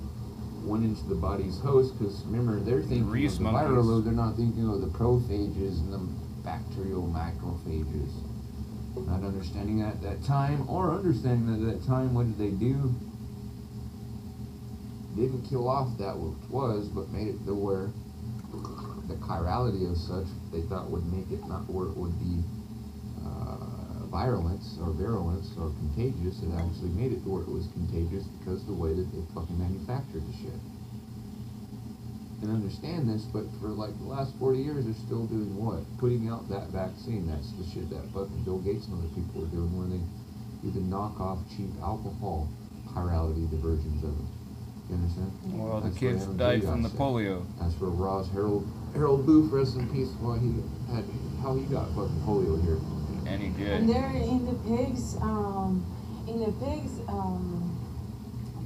went into the body's host, because remember, they're thinking of the viral load, they're not thinking of the prophages and the bacterial macrophages. Not understanding that at that time, or understanding that at that time, what did they do? Didn't kill off that which was, but made it to where the chirality of such, they thought would make it not where it would be virulence or contagious. It actually made it to where it was contagious because of the way that they fucking manufactured the shit. And understand this, but for like the last 40 years, they're still doing what? Putting out that vaccine. That's the shit that fucking Bill Gates and other people are doing, where they do the knockoff cheap alcohol chirality diversions of it. You understand? Well, That's the kids what died from the said. polio. That's where Ross Harold Booth, rest in peace, how he got fucking polio here. And he did. And they're in the pigs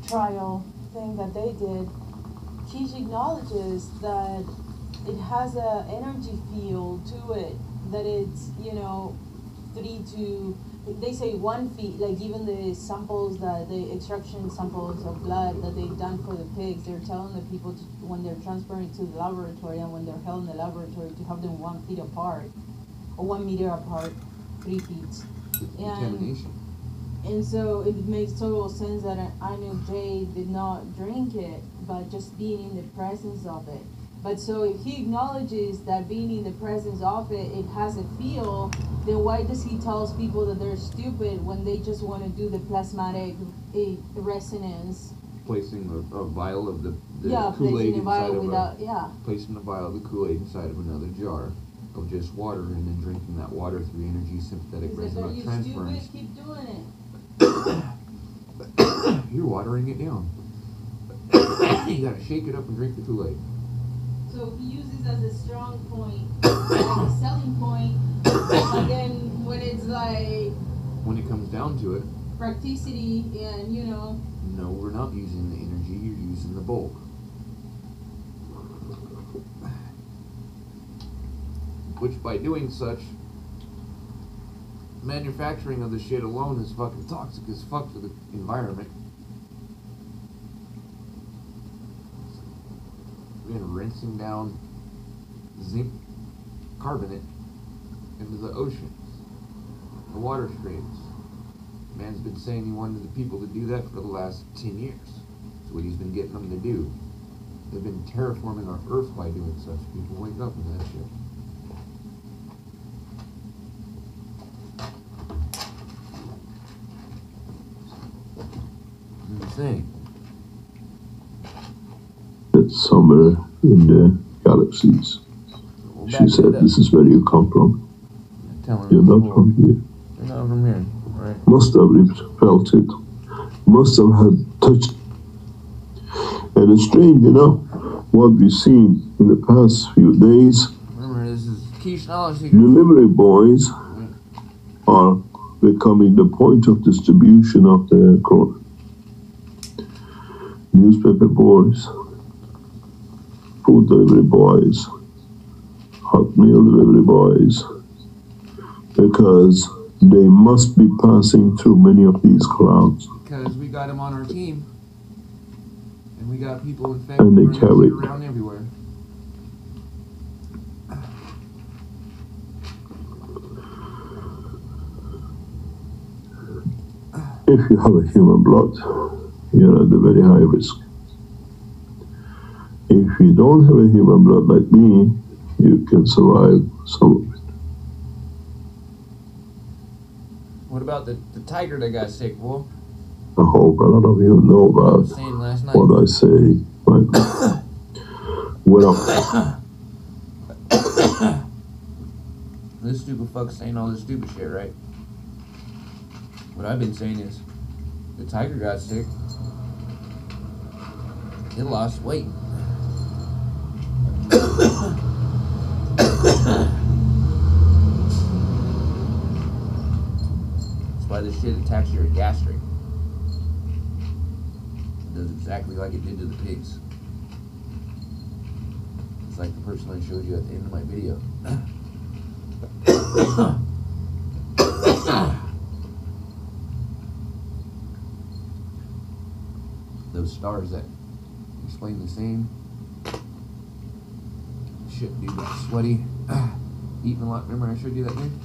trial thing that they did. Keshe acknowledges that it has a energy field to it, that it's, 3 to, they say 1 feet, like even the samples, the extraction samples of blood that they've done for the pigs, they're telling the people to, when they're transferring to the laboratory and when they're held in the laboratory, to have them 1 feet apart, or 1 meter apart, 3 feet. And so it makes total sense that I know Jay did not drink it, but just being in the presence of it. But so if he acknowledges that being in the presence of it, it has a feel, then why does he tell people that they're stupid when they just want to do the plasmatic resonance? Placing a vial of the Koolaid placing a vial of the Kool-Aid inside of another jar of just water, and then drinking that water through energy sympathetic resonance transference. Stupid? Keep doing it. You're watering it down. You gotta shake it up and drink the Kool-Aid. So he uses as a strong point, like a selling point, but then when it's like... When it comes down to it... Practicity and, No, we're not using the energy, you're using the bulk. which by doing such, manufacturing of the shit alone is fucking toxic as fuck for the environment. We've been rinsing down zinc carbonate into the oceans, the water streams. Man's been saying he wanted the people to do that for the last 10 years. That's what he's been getting them to do. They've been terraforming our earth by doing such. People wake up with that shit. Insane. It's somewhere in the galaxies. She said, "This is where you come from. You're not from here." You're not from here, right? Must have felt it. Must have had touched. And it's strange, you know, what we've seen in the past few days. Remember, this is Keshe knowledge. Delivery boys are becoming the point of distribution of the corn. Newspaper boys, food delivery boys, hot meal delivery boys, because they must be passing through many of these crowds. Because we got them on our team, and we got people infected And they carry around everywhere. If you have a human blood, you're at a very high risk. If you don't have a human blood like me, you can survive some of it. What about the tiger that got sick, Wolf? I hope a lot of you know I about was saying last night. what I say. Well, This stupid fuck's saying all this stupid shit, right? What I've been saying is, the tiger got sick. It lost weight. That's why this shit attacks your gastric. It does exactly like it did to the pigs. It's like the person I showed you at the end of my video. Those stars that explain the same shit, dude got sweaty, eating a lot. Remember I showed you that thing?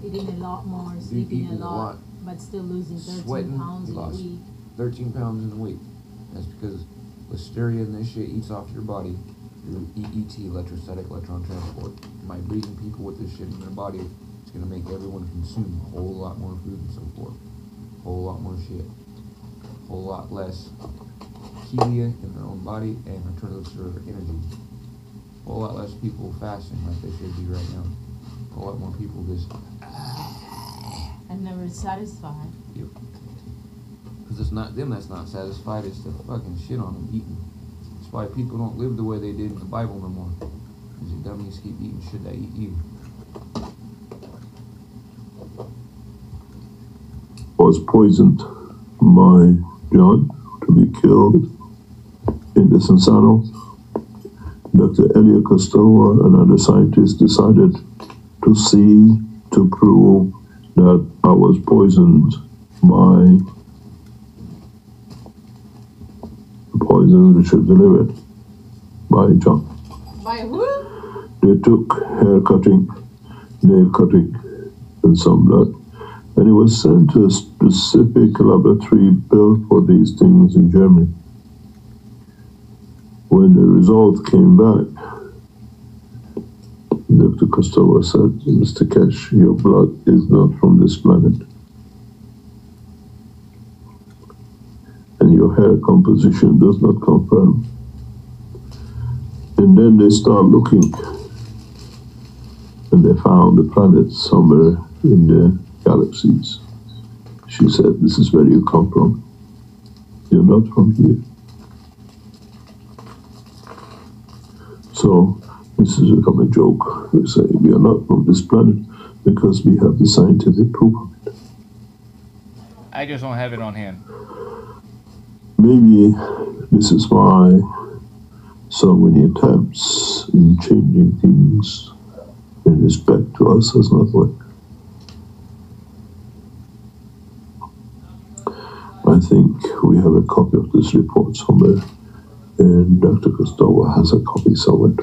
Eating a lot more, Dude sleeping eating a lot, but still losing 13 Sweating, pounds he in a lost week. 13 pounds in a week. That's because listeria and this shit eats off your body. Your EET, electrostatic electron transport. By breathing people with this shit in their body, it's gonna make everyone consume a whole lot more food and so forth. A whole lot more shit. A whole lot less kelia in their own body and return to energy. A whole lot less people fasting like they should be right now. A whole lot more people just And never satisfied. because it's not them that's not satisfied, it's the fucking shit on them eating. That's why people don't live the way they did in the Bible no more. Because you dummies keep eating shit that eat you. was poisoned by John to be killed in the Sensano. Dr. Elio Costello and other scientists decided to see, to prove that I was poisoned by the poison which was delivered by John. By who? They took hair cutting, nail cutting, and some blood, and it was sent to a specific laboratory built for these things in Germany. When the result came back, Dr. Costello said, "Mr. Keshe, your blood is not from this planet. And your hair composition does not confirm." And then they start looking, and they found the planet somewhere in the galaxies. She said, "This is where you come from. You're not from here." So this has become a joke. We say we are not from this planet because we have the scientific proof of it. I just don't have it on hand. Maybe this is why So many attempts in changing things in respect to us has not worked. I think we have a copy of this report somewhere, and Dr. Kostova has a copy somewhere.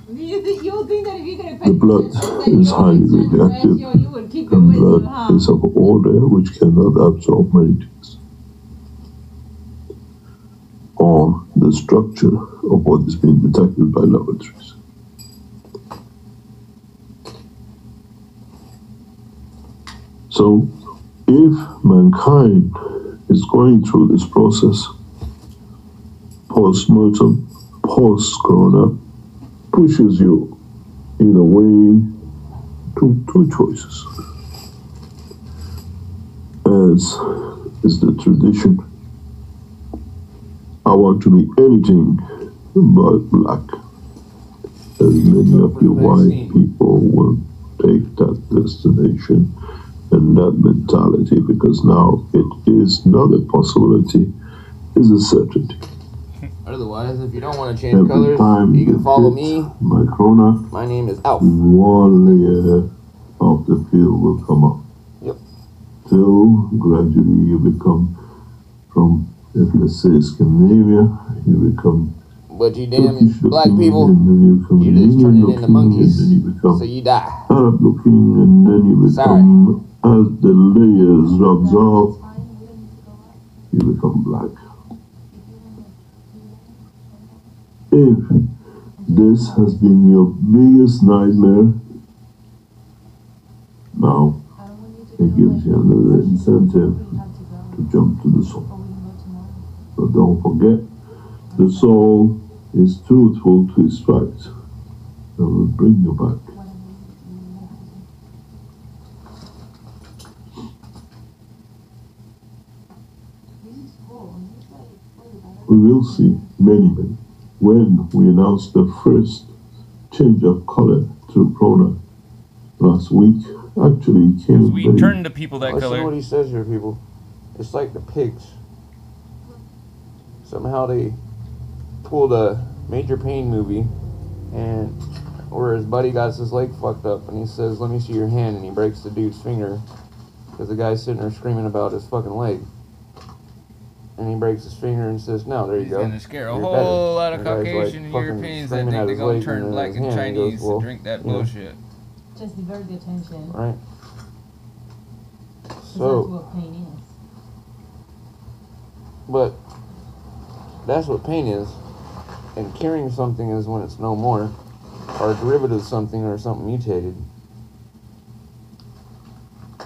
You think that if you're gonna The blood is highly radioactive, and blood is of order which cannot absorb many things, or the structure of what is being detected by laboratories. So, if mankind is going through this process, post-mortem, post-corona, pushes you in a way to two choices. As is the tradition, I want to be anything but black. As many of you white people will take that destination and that mentality, because now it is not a possibility, it's a certainty. Otherwise, if you don't want to change colors, you can follow me. My corona, My name is Alf. one layer of the field will come up. Yep. Till gradually you become from, if let's say Scandinavia, you become. But you damn black people, you're just turning into monkeys, so you die. Arab looking, and then you become, as the layers rubs off, you become black. If this has been your biggest nightmare, now it gives you another incentive to jump to the soul. But don't forget, the soul is truthful to its rights. It will bring you back. We will see many men. When we announced the first change of color through Corona last week, actually it came. We turned the people that Listen color. to what he says here, people. It's like the pigs. Somehow they pulled a Major Pain movie, and where his buddy got his leg fucked up, and he says, "Let me see your hand," and he breaks the dude's finger because the guy's sitting there screaming about his fucking leg. And he breaks his finger and says, "No, there you go." He's gonna scare a You're whole better. lot of And the guy's, Caucasian like, Europeans that screaming think at they're his gonna leg turn and black his and hand, he goes, Chinese "Well, to drink that you know." bullshit. Just divert the attention. Right. That's So, what pain is. but that's what pain is. And curing something is when it's no more, or a derivative of something, or something mutated.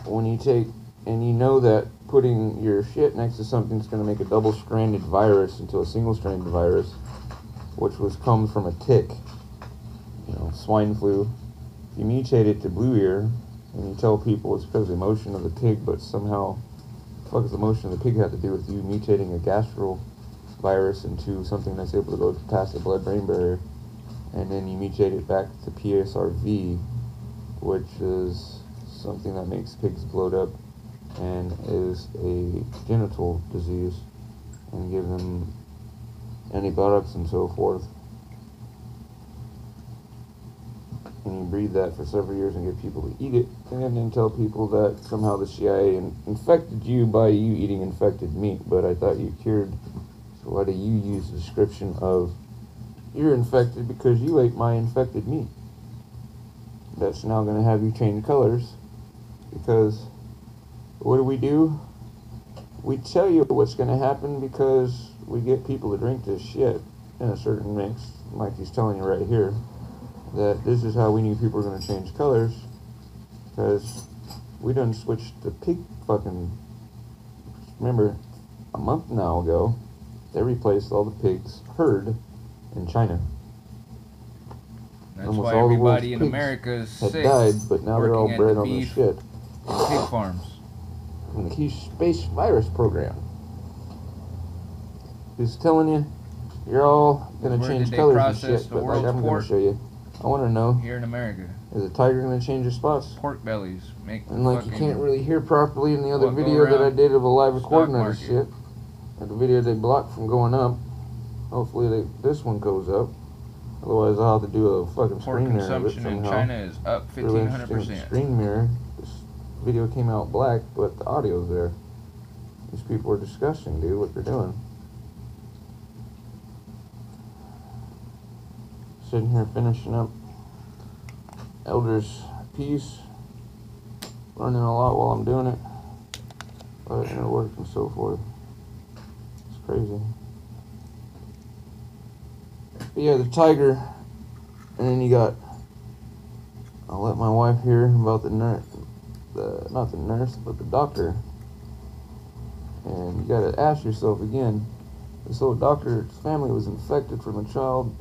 When you take, and you know that putting your shit next to something is going to make a double-stranded virus into a single-stranded virus, which comes from a tick, swine flu. You mutate it to blue ear, and you tell people it's because of the motion of the pig, but somehow, the fuck does the motion of the pig have to do with you mutating a gastro virus into something that's able to go past the blood-brain barrier, and then you mutate it back to PSRV, which is something that makes pigs bloat up and is a genital disease, and give them antibiotics and so forth. And you breed that for several years and get people to eat it, and then tell people that somehow the CIA infected you by you eating infected meat, but I thought you cured. So why do you use the description of you're infected because you ate my infected meat? That's now going to have you change colors, because what do? We tell you what's going to happen because we get people to drink this shit in a certain mix, like he's telling you right here, that this is how we knew people were going to change colors, because we done switched the pig fucking, remember, a month now ago, they replaced all the pigs herd in China. That's Almost why all the everybody in world's America is had sick. died, but now they're all working at bred the on this beef shit. and pig farms. From the Keshe space virus program. He's telling you, you're all gonna Where change did they colors and process shit, the but like world's I'm gonna pork? show you. I want to know, Here in America, is a tiger gonna change your spots? pork bellies make And like you fucking can't really hear properly in the other what go video that I around did of a live stock recording of this market. shit. the video they blocked from going up. Hopefully this one goes up. Otherwise, I'll have to do a fucking Pork screen mirror of it consumption in somehow. China is up Really interesting 1,500%. screen mirror. This video came out black, but the audio's there. These people are disgusting, dude, what they're doing. Sitting here finishing up Elder's piece. Learning a lot while I'm doing it. But inner work and so forth. It's crazy. But yeah, the tiger. And then you got, I'll let my wife hear about the nurse, not the nurse, but the doctor. And you gotta ask yourself again, this old doctor's family was infected from a child.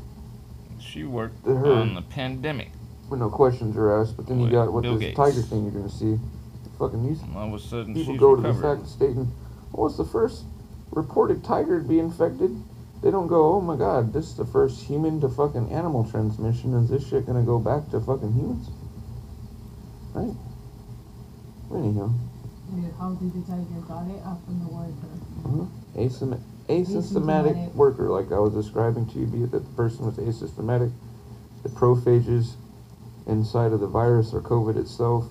She worked That her, on the pandemic. When no questions are asked, but then you With got what Bill this Gates. tiger thing you're gonna see. Fucking news. And all of a sudden People she's go recovered. to the fact stating, oh, it's the first reported tiger to be infected. They don't go, oh my god, this is the first human to fucking animal transmission. Is this shit gonna go back to fucking humans? Right? Anyhow. How did the tiger got it? From the worker. Asymptomatic worker, like I was describing to you, be it that the person was asymptomatic, the prophages inside of the virus or COVID itself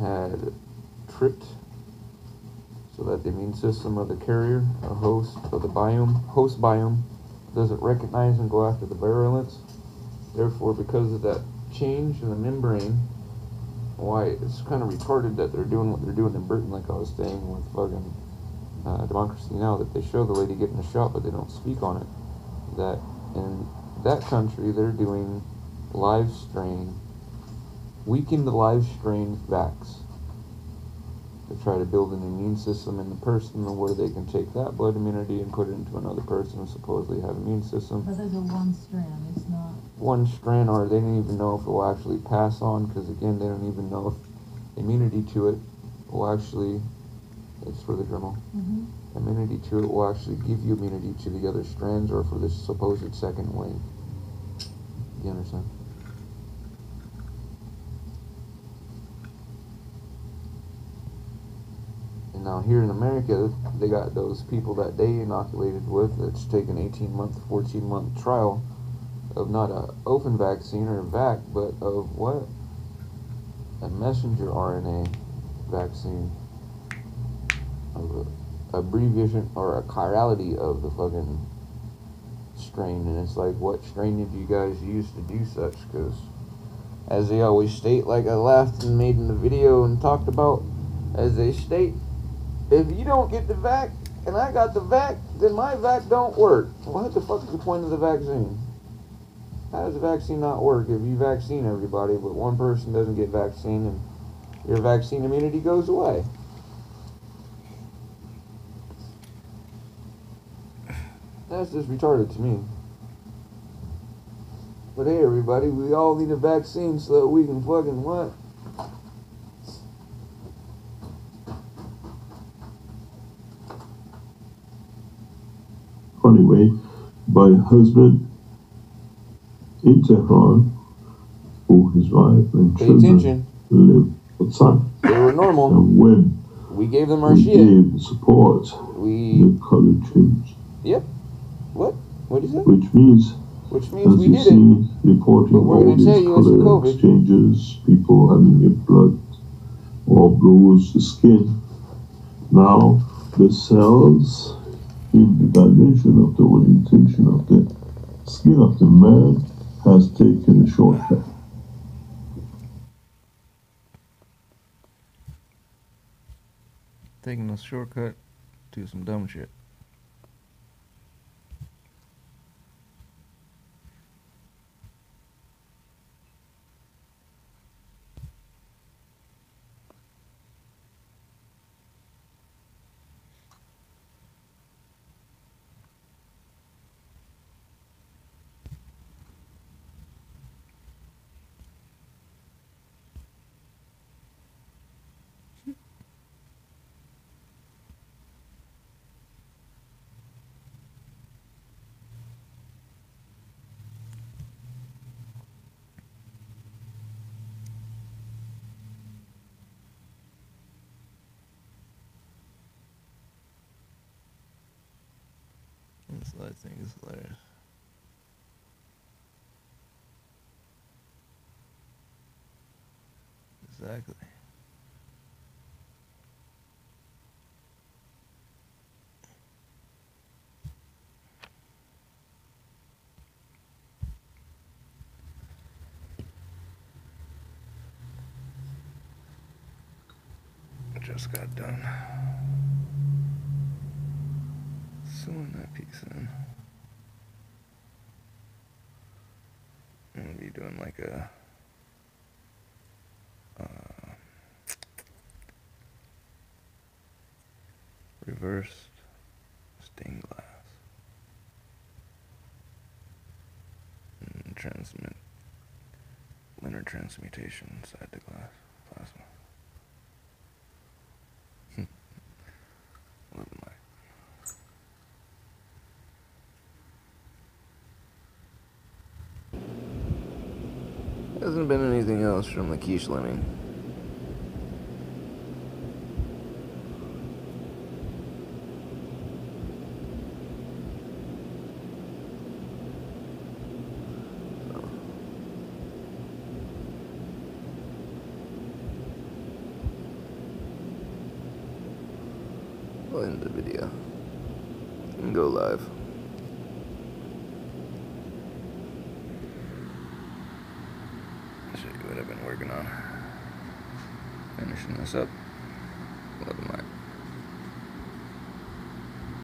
had tripped so that the immune system of the carrier, a host of the host biome, doesn't recognize and go after the virulence. Therefore, because of that change in the membrane, why it's kind of retarded that they're doing what they're doing in Britain, like I was saying with fucking Democracy Now, that they show the lady getting a shot but they don't speak on it. That in that country they're doing live strain, weaken the live strain vax to try to build an immune system in the person where they can take that blood immunity and put it into another person and supposedly have immune system. But there's a one strand, it's not... One strand, or they don't even know if it will actually pass on, because again, they don't even know if immunity to it will actually, it's for the journal, immunity to it will actually give you immunity to the other strands or for this supposed second wave. You understand? And now here in America, they got those people that they inoculated with, that's taken 18-month, 14-month trial of not a open vaccine or a vac, but of what? A messenger RNA vaccine. Of a abbreviation or a chirality of the fucking strain. And it's like, what strain did you guys use to do such? Because as they always state, like I laughed and made in the video and talked about, as they state, if you don't get the vac and I got the vac, then my vac don't work. What the fuck is the point of the vaccine? How does the vaccine not work if you vaccine everybody, but one person doesn't get vaccine and your vaccine immunity goes away? That's just retarded to me. But hey everybody, we all need a vaccine so that we can fucking what? Anyway, my husband in Tehran, who his wife and Pay children attention. lived outside. They were normal. And when We gave them our we shit. gave support, We... the color changed. Yep. What? What is it? Which means, Which means as we you did it. see, reporting But we're all gonna these tell you it's color COVID. exchanges, people having a blood or blues skin. Now, the cells in the dimension of the orientation of the skin of the man has taken a shortcut. Taking a shortcut to some dumb shit. That thing is hilarious. Exactly. Just got done sewing that piece in. I'm gonna be doing like a reversed stained glass and linear transmutation side to glass plasma. Living life. Hasn't been anything else from the Keshe lemming. I'll end the video and go live. I'll show you what I've been working on. Finishing this up.